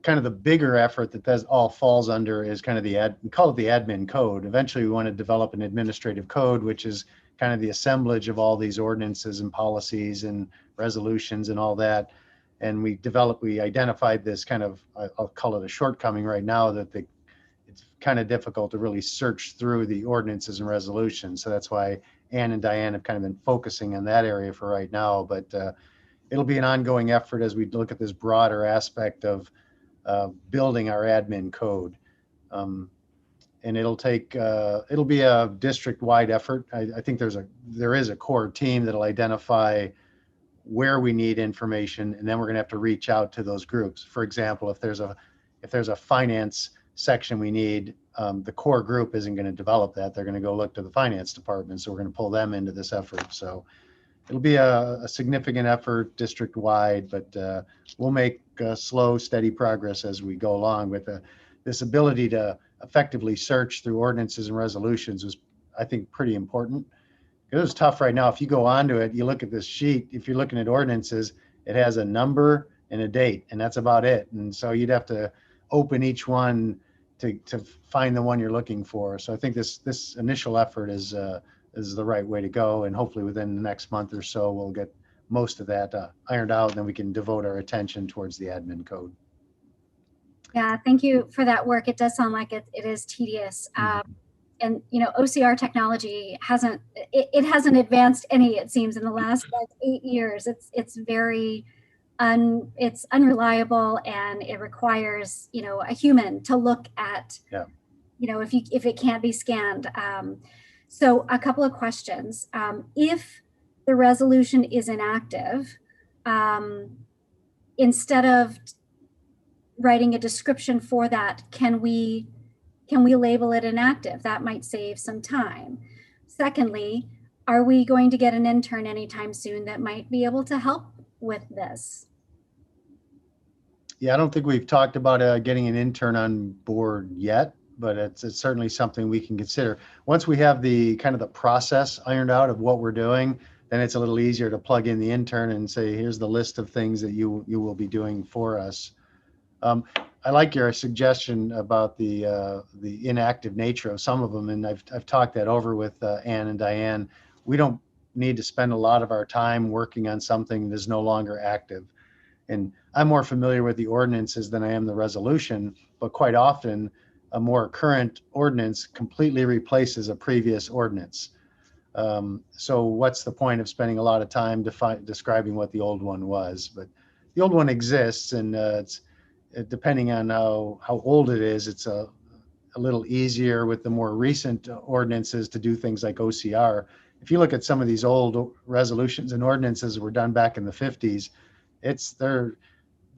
kind of the bigger effort that all falls under is kind of we call it the admin code. Eventually, we want to develop an administrative code, which is kind of the assemblage of all these ordinances and policies and resolutions and all that. And we identified this kind of, I'll call it a shortcoming right now, that it's kind of difficult to really search through the ordinances and resolutions. So that's why Ann and Diane have kind of been focusing on that area for right now. But it'll be an ongoing effort as we look at this broader aspect of building our admin code. And it'll be a district-wide effort. I think there is a core team that'll identify where we need information, and then we're going to have to reach out to those groups. For example, if there's a finance section we need, the core group isn't going to develop that. They're going to go look to the finance department. So we're going to pull them into this effort. So it'll be a significant effort district-wide, but we'll make slow, steady progress as we go along with this ability to effectively search through ordinances and resolutions was I think, pretty important. It was tough right now. If you go onto it, you look at this sheet, if you're looking at ordinances, it has a number and a date, and that's about it. And so you'd have to open each one to find the one you're looking for. So I think this initial effort is the right way to go. And hopefully within the next month or so, we'll get most of that ironed out, and then we can devote our attention towards the admin code. Yeah, thank you for that work. It does sound like it is tedious. And OCR technology hasn't advanced any, it seems, in the last like 8 years. It's very it's unreliable, and it requires a human to look at if it can't be scanned. So a couple of questions. If the resolution is inactive, instead of writing a description for that, can we label it inactive? That might save some time. Secondly, are we going to get an intern anytime soon that might be able to help with this? Yeah, I don't think we've talked about getting an intern on board yet, but it's certainly something we can consider. Once we have the kind of the process ironed out of what we're doing, then it's a little easier to plug in the intern and say, here's the list of things that you will be doing for us. I like your suggestion about the inactive nature of some of them, and I've talked that over with Ann and Diane. We don't need to spend a lot of our time working on something that's no longer active. And I'm more familiar with the ordinances than I am the resolution, but quite often a more current ordinance completely replaces a previous ordinance. So what's the point of spending a lot of time describing what the old one was? But the old one exists, and it's depending on how old it is, it's a little easier with the more recent ordinances to do things like OCR. If you look at some of these old resolutions and ordinances that were done back in the 50s, the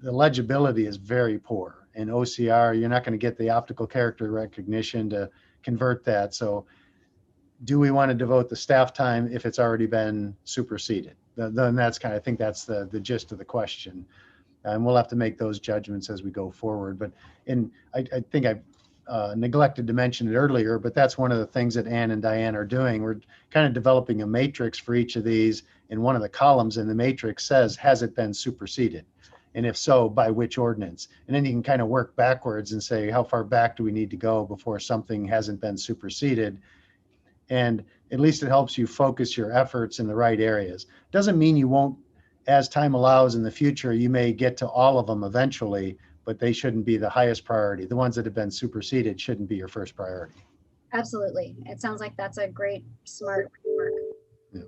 legibility is very poor. In OCR, you're not going to get the optical character recognition to convert that. So do we want to devote the staff time if it's already been superseded? Then I think that's the gist of the question. And we'll have to make those judgments as we go forward. But I think I've neglected to mention it earlier, but that's one of the things that Ann and Diane are doing. We're kind of developing a matrix for each of these, and one of the columns in the matrix says, has it been superseded? And if so, by which ordinance? And then you can kind of work backwards and say, how far back do we need to go before something hasn't been superseded? And at least it helps you focus your efforts in the right areas. Doesn't mean you won't, as time allows in the future, you may get to all of them eventually, but they shouldn't be the highest priority. The ones that have been superseded shouldn't be your first priority. Absolutely. It sounds like that's a great, smart work. Yeah.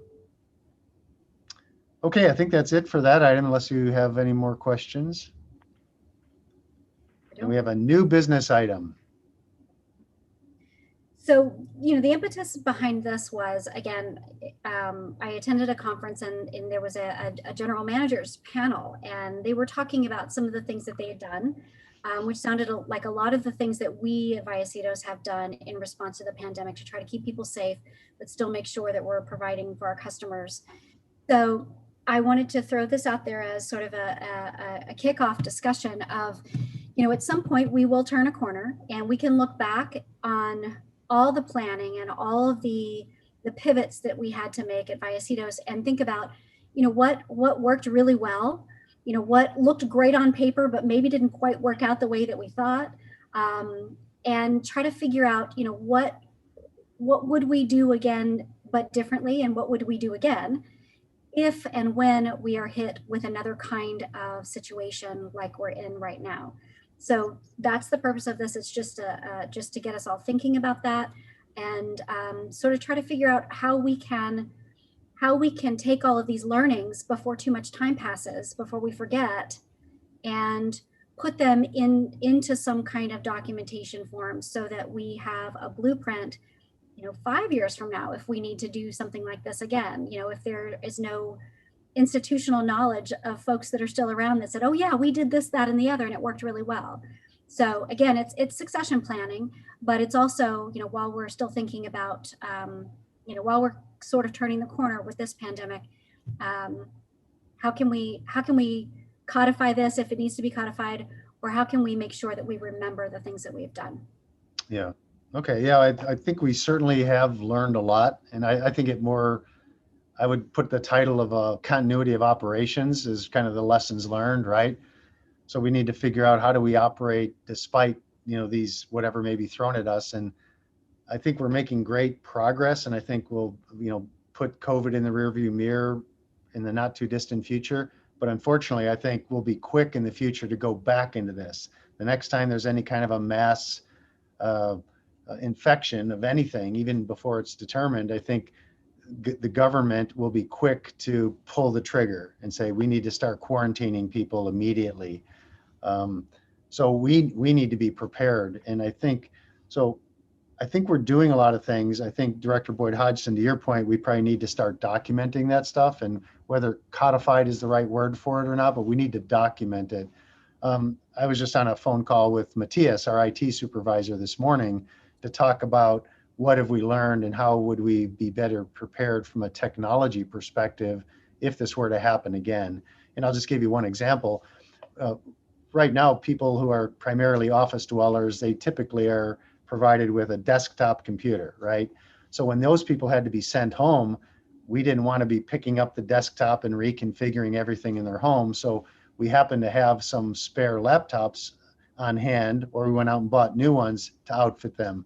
Okay, I think that's it for that item, unless you have any more questions. And we have a new business item. So, the impetus behind this was, again, I attended a conference and there was a general managers panel, and they were talking about some of the things that they had done, which sounded like a lot of the things that we at Vallecitos have done in response to the pandemic to try to keep people safe, but still make sure that we're providing for our customers. So I wanted to throw this out there as sort of a kickoff discussion of, at some point we will turn a corner and we can look back on all the planning and all of the pivots that we had to make at Vallecitos and think about, what worked really well, what looked great on paper, but maybe didn't quite work out the way that we thought, and try to figure out, what would we do again, but differently, and what would we do again if and when we are hit with another kind of situation like we're in right now. So that's the purpose of this. It's just to get us all thinking about that, and sort of try to figure out how we can take all of these learnings before too much time passes, before we forget, and put them into some kind of documentation form so that we have a blueprint, 5 years from now, if we need to do something like this again, if there is no institutional knowledge of folks that are still around that said, oh yeah, we did this, that, and the other, and it worked really well. So again, it's succession planning, but it's also, while we're still thinking about, while we're sort of turning the corner with this pandemic, how can we codify this if it needs to be codified, or how can we make sure that we remember the things that we've done? Yeah. Okay, yeah, I think we certainly have learned a lot, and I think it more, I would put the title of a continuity of operations as kind of the lessons learned, right? So we need to figure out how do we operate despite, these whatever may be thrown at us. And I think we're making great progress, and I think we'll, put COVID in the rearview mirror in the not too distant future. But unfortunately, I think we'll be quick in the future to go back into this. The next time there's any kind of a mass uh, infection of anything, even before it's determined, I think the government will be quick to pull the trigger and say we need to start quarantining people immediately. Um, so we need to be prepared, and I think so. I think we're doing a lot of things. I think Director Boyd Hodgson, to your point, we probably need to start documenting that stuff, and whether codified is the right word for it or not, but we need to document it. I was just on a phone call with Matthias, our IT supervisor, this morning to talk about what have we learned and how would we be better prepared from a technology perspective if this were to happen again. And I'll just give you one example. Uh, right now, people who are primarily office dwellers, they typically are provided with a desktop computer, right? So when those people had to be sent home, we didn't want to be picking up the desktop and reconfiguring everything in their home. So we happened to have some spare laptops on hand, or we went out and bought new ones to outfit them.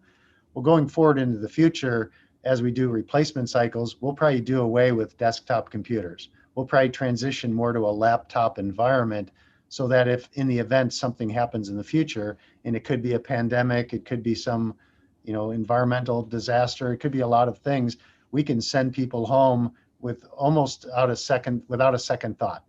Well, going forward into the future, as we do replacement cycles, we'll probably do away with desktop computers. We'll probably transition more to a laptop environment so that if in the event something happens in the future, and it could be a pandemic, it could be some, environmental disaster, it could be a lot of things, we can send people home with almost without a second thought.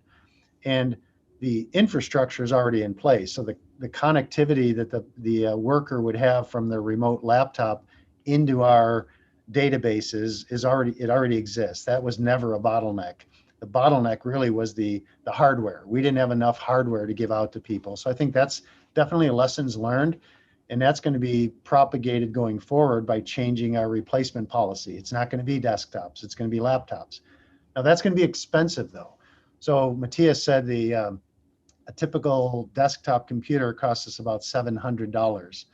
And the infrastructure is already in place. So the connectivity that the worker would have from their remote laptop into our databases it already exists. That was never a bottleneck. The bottleneck really was the hardware. We didn't have enough hardware to give out to people. So I think that's definitely a lessons learned. And that's going to be propagated going forward by changing our replacement policy. It's not going to be desktops. It's going to be laptops. Now that's going to be expensive though. So Matthias said a typical desktop computer costs us about $700.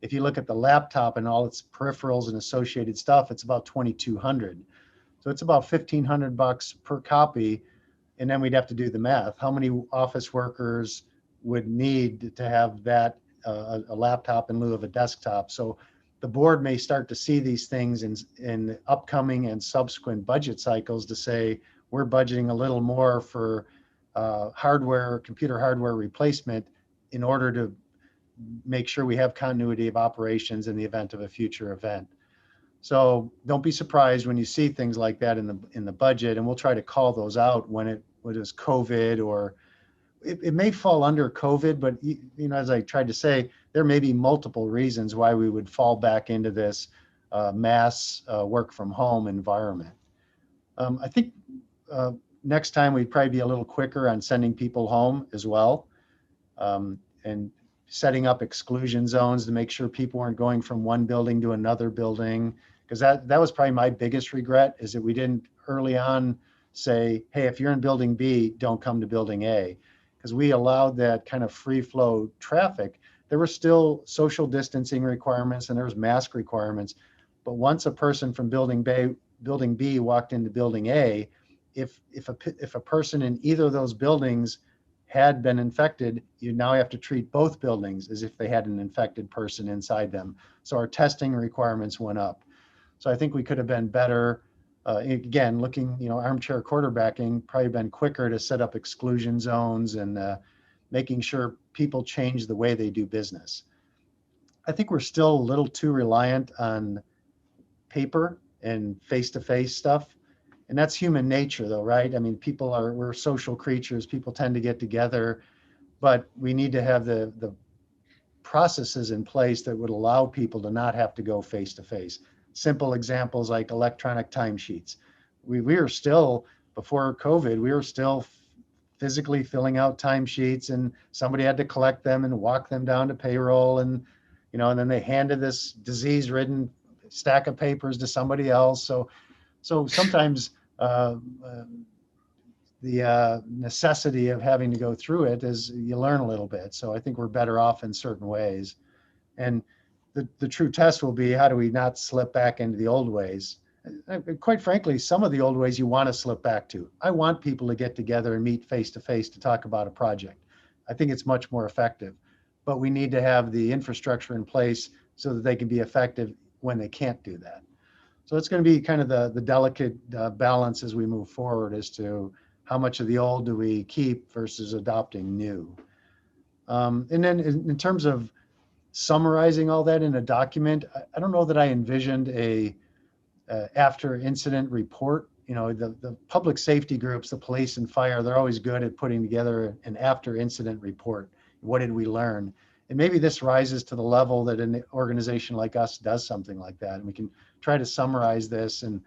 If you look at the laptop and all its peripherals and associated stuff, it's about $2,200. So it's about $1,500 per copy. And then we'd have to do the math. How many office workers would need to have that a laptop in lieu of a desktop? So the board may start to see these things in upcoming and subsequent budget cycles to say, we're budgeting a little more for computer hardware replacement in order to make sure we have continuity of operations in the event of a future event. So don't be surprised when you see things like that in the budget, and we'll try to call those out when it is COVID, or it may fall under COVID, but as I tried to say, there may be multiple reasons why we would fall back into this mass work from home environment. I think next time we'd probably be a little quicker on sending people home as well, and setting up exclusion zones to make sure people weren't going from one building to another building. Because that was probably my biggest regret, is that we didn't early on say, hey, if you're in building B, don't come to building A. Because we allowed that kind of free flow traffic. There were still social distancing requirements and there was mask requirements. But once a person from building B walked into building A, if a person in either of those buildings had been infected, you now have to treat both buildings as if they had an infected person inside them. So our testing requirements went up. So I think we could have been better. Again, looking, armchair quarterbacking, probably been quicker to set up exclusion zones and making sure people change the way they do business. I think we're still a little too reliant on paper and face-to-face stuff. And that's human nature though, right? I mean, we're social creatures. People tend to get together, but we need to have the processes in place that would allow people to not have to go face-to-face. Simple examples like electronic timesheets. We were still, before COVID, we were still physically filling out timesheets, and somebody had to collect them and walk them down to payroll, and and then they handed this disease-ridden stack of papers to somebody else. So sometimes the necessity of having to go through it is you learn a little bit. So I think we're better off in certain ways. And the true test will be, how do we not slip back into the old ways? Quite frankly, some of the old ways you want to slip back to. I want people to get together and meet face to face to talk about a project. I think it's much more effective, but we need to have the infrastructure in place so that they can be effective when they can't do that. So it's going to be kind of the delicate balance as we move forward as to how much of the old do we keep versus adopting new. And then in terms of summarizing all that in a document, I don't know that I envisioned a after incident report. You know, the public safety groups, the police and fire, they're always good at putting together an after incident report. What did we learn? And maybe this rises to the level that an organization like us does something like that. And we can try to summarize this and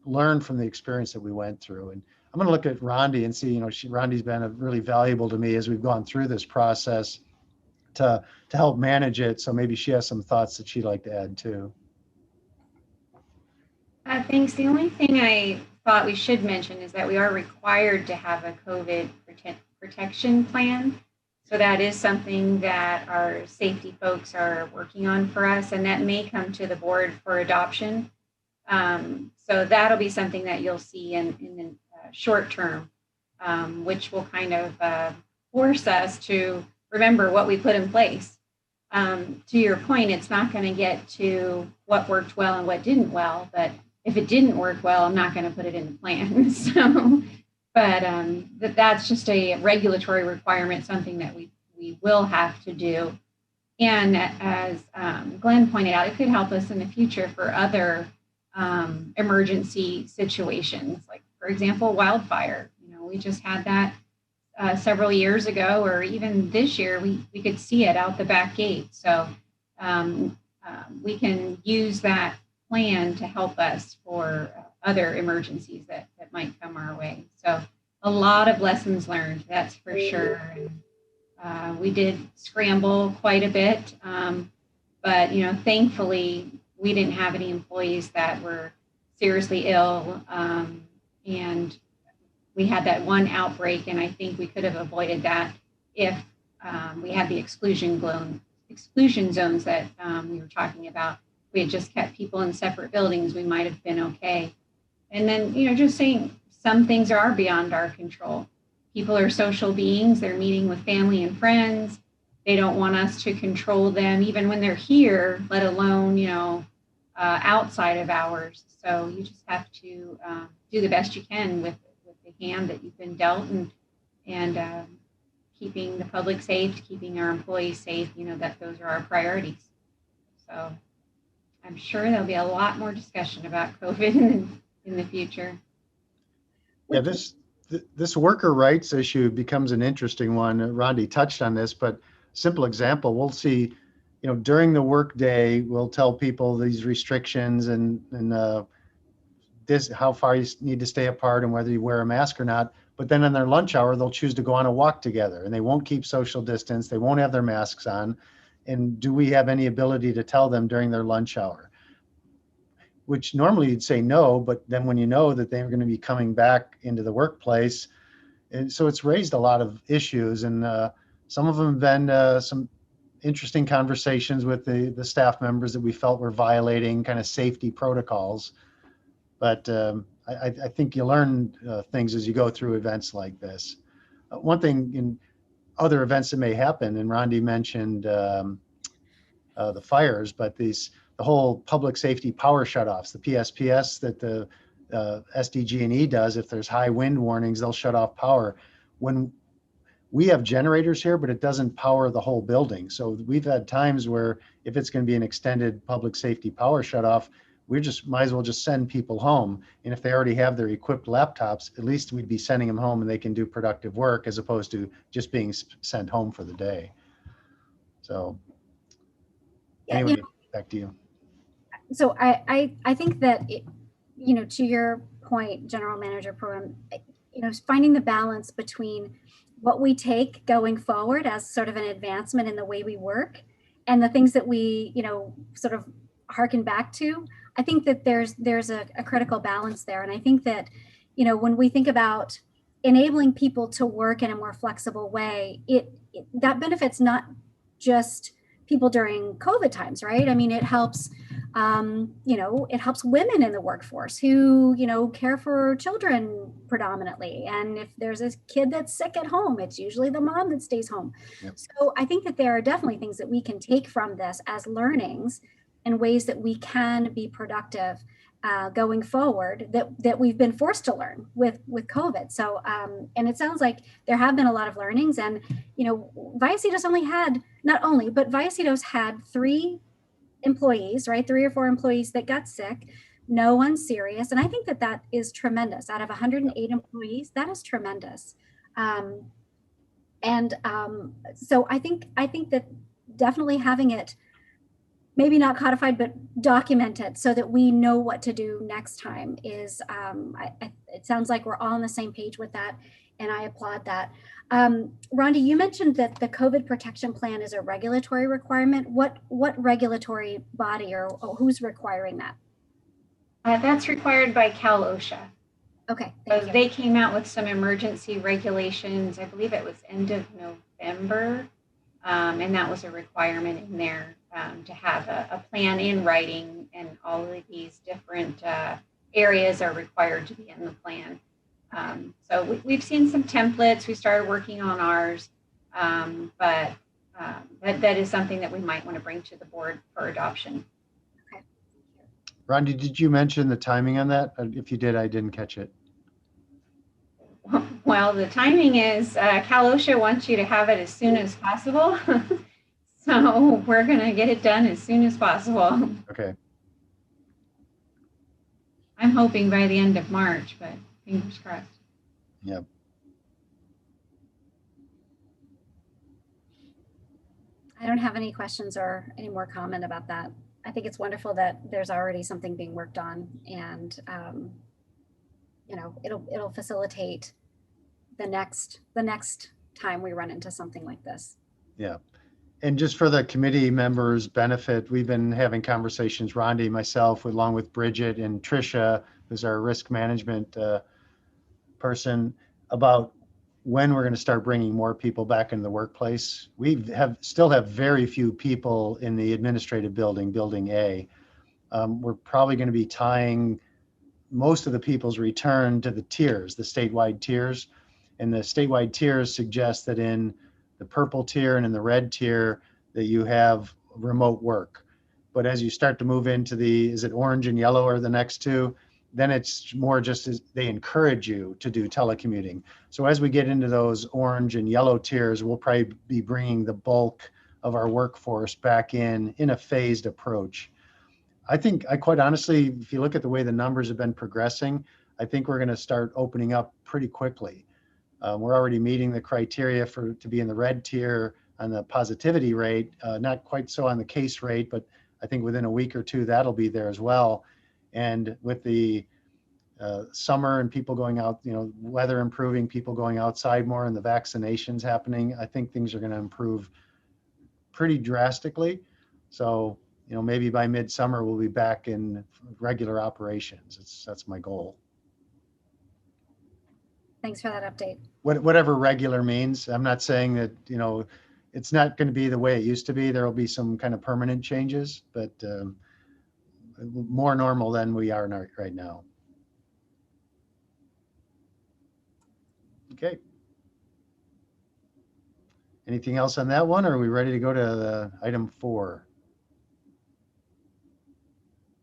learn from the experience that we went through. And I'm going to look at Rondi and see, you know, Rondi's been really valuable to me as we've gone through this process to help manage it. So maybe she has some thoughts that she'd like to add too. Thanks. The only thing I thought we should mention is that we are required to have a COVID protection plan. So that is something that our safety folks are working on for us, and that may come to the board for adoption. So that'll be something that you'll see in the short term, which will kind of force us to remember what we put in place. To your point, it's not going to get to what worked well and what didn't well, but if it didn't work well, I'm not going to put it in the plan. So, but that's just a regulatory requirement, something that we will have to do. And as Glenn pointed out, it could help us in the future for other emergency situations, like, for example, wildfire. You know, we just had that several years ago, or even this year, we could see it out the back gate. So we can use that plan to help us for other emergencies that might come our way. So a lot of lessons learned, that's for sure. And, we did scramble quite a bit, but you know, thankfully we didn't have any employees that were seriously ill, and we had that one outbreak, and I think we could have avoided that if we had the exclusion zones that we were talking about. We had just kept people in separate buildings, we might have been okay. And then, you know, just saying some things are beyond our control. People are social beings, they're meeting with family and friends. They don't want us to control them, even when they're here, let alone, you know, outside of hours. So you just have to do the best you can with the hand that you've been dealt, and keeping the public safe, keeping our employees safe, you know, that those are our priorities. So I'm sure there'll be a lot more discussion about COVID in the future. Yeah, this worker rights issue becomes an interesting one. Rondi touched on this, but simple example, we'll see, you know, during the workday, we'll tell people these restrictions and this, how far you need to stay apart and whether you wear a mask or not. But then in their lunch hour, they'll choose to go on a walk together and they won't keep social distance. They won't have their masks on. And do we have any ability to tell them during their lunch hour? Which normally you'd say no, but then when you know that they're going to be coming back into the workplace, and so it's raised a lot of issues, and some of them have been some interesting conversations with the staff members that we felt were violating kind of safety protocols. But I think you learn things as you go through events like this. One thing in other events that may happen, and Rondi mentioned the fires, but the whole public safety power shutoffs, the PSPS that the SDG&E does, if there's high wind warnings, they'll shut off power. When we have generators here, but it doesn't power the whole building. So we've had times where if it's going to be an extended public safety power shutoff, we just might as well just send people home. And if they already have their equipped laptops, at least we'd be sending them home and they can do productive work as opposed to just being sent home for the day. So anyway, back to you. So I think that, you know, to your point, General Manager Program, you know, finding the balance between what we take going forward as sort of an advancement in the way we work and the things that we, you know, sort of harken back to. I think that there's a critical balance there. And I think that, you know, when we think about enabling people to work in a more flexible way, that benefits not just people during COVID times, right? I mean, it helps, it helps women in the workforce who, care for children predominantly. And if there's a kid that's sick at home, it's usually the mom that stays home. Yep. So I think that there are definitely things that we can take from this as learnings and ways that we can be productive going forward that we've been forced to learn with COVID. So, and it sounds like there have been a lot of learnings, and, Vallecitos Vallecitos had 3 employees, right? 3 or 4 employees that got sick, no one serious. And I think that that is tremendous. Out of 108 employees, that is tremendous. So I think that definitely having it maybe not codified, but documented so that we know what to do next time is, it sounds like we're all on the same page with that. And I applaud that. Rhonda, you mentioned that the COVID protection plan is a regulatory requirement. What regulatory body or who's requiring that? That's required by Cal OSHA. Okay. So they came out with some emergency regulations. I believe it was end of November. And that was a requirement in there to have a plan in writing, and all of these different areas are required to be in the plan. So we've seen some templates. We started working on ours, but that is something that we might want to bring to the board for adoption. Okay. Rondi, did you mention the timing on that? If you did, I didn't catch it. Well, the timing is Cal OSHA wants you to have it as soon as possible. So we're going to get it done as soon as possible. Okay. I'm hoping by the end of March, but fingers crossed. Yep. I don't have any questions or any more comment about that. I think it's wonderful that there's already something being worked on, and it'll facilitate the next time we run into something like this. Yeah. And just for the committee members' benefit, we've been having conversations, Rondi, myself, along with Bridget and Tricia, who's our risk management person, about when we're going to start bringing more people back into the workplace. We still have very few people in the administrative building, Building A. We're probably going to be tying most of the people's return to the tiers, the statewide tiers. And the statewide tiers suggest that in the purple tier and in the red tier that you have remote work. But as you start to move into is it orange and yellow are the next two, then it's more just as they encourage you to do telecommuting. So as we get into those orange and yellow tiers, we'll probably be bringing the bulk of our workforce back in a phased approach. I quite honestly, if you look at the way the numbers have been progressing, I think we're going to start opening up pretty quickly. We're already meeting the criteria to be in the red tier on the positivity rate, not quite so on the case rate, but I think within a week or two, that'll be there as well. And with the summer and people going out, weather improving, people going outside more and the vaccinations happening, I think things are going to improve pretty drastically. So, maybe by midsummer, we'll be back in regular operations. That's my goal. Thanks for that update. Whatever regular means. I'm not saying that, it's not going to be the way it used to be. There will be some kind of permanent changes, but more normal than we are right now. Okay. Anything else on that one? Or are we ready to go to item 4?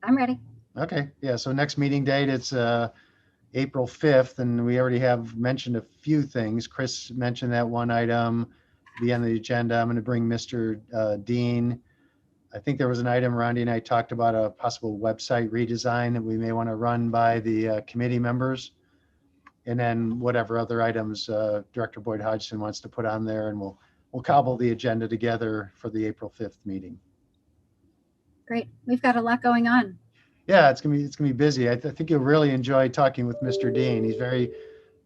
I'm ready. Okay. Yeah. So next meeting date, it's April 5th, and we already have mentioned a few things. Chris mentioned that one item be on the agenda. I'm going to bring Mr. Dean. I think there was an item Rondi and I talked about, a possible website redesign that we may want to run by the committee members. And then whatever other items Director Boyd Hodgson wants to put on there, and we'll cobble the agenda together for the April 5th meeting. Great. We've got a lot going on. Yeah, it's gonna be busy. I think you'll really enjoy talking with Mr. Dean. He's very,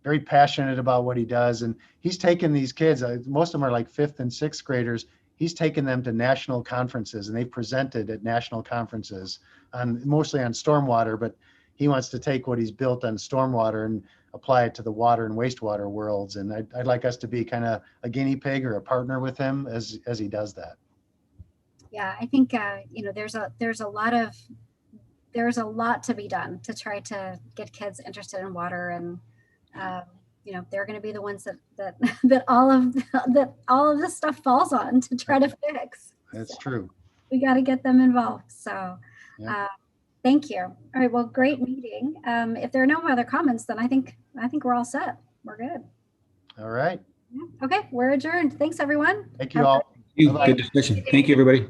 very passionate about what he does, and he's taken these kids. Most of them are like 5th and 6th graders. He's taken them to national conferences, and they've presented at national conferences mostly on stormwater. But he wants to take what he's built on stormwater and apply it to the water and wastewater worlds. And I'd like us to be kind of a guinea pig or a partner with him as he does that. Yeah, I think, you know, there's a lot to be done to try to get kids interested in water, and you know, they're going to be the ones that all of this stuff falls on to try to fix. That's So true. we got to get them involved. So Yeah. thank you. All right, well, great meeting. If there are no other comments, then I think we're all set. We're good. All right. Yeah. Okay, we're adjourned. Thanks, everyone. Thank you all. You. Bye-bye. Good discussion. Thank you, everybody.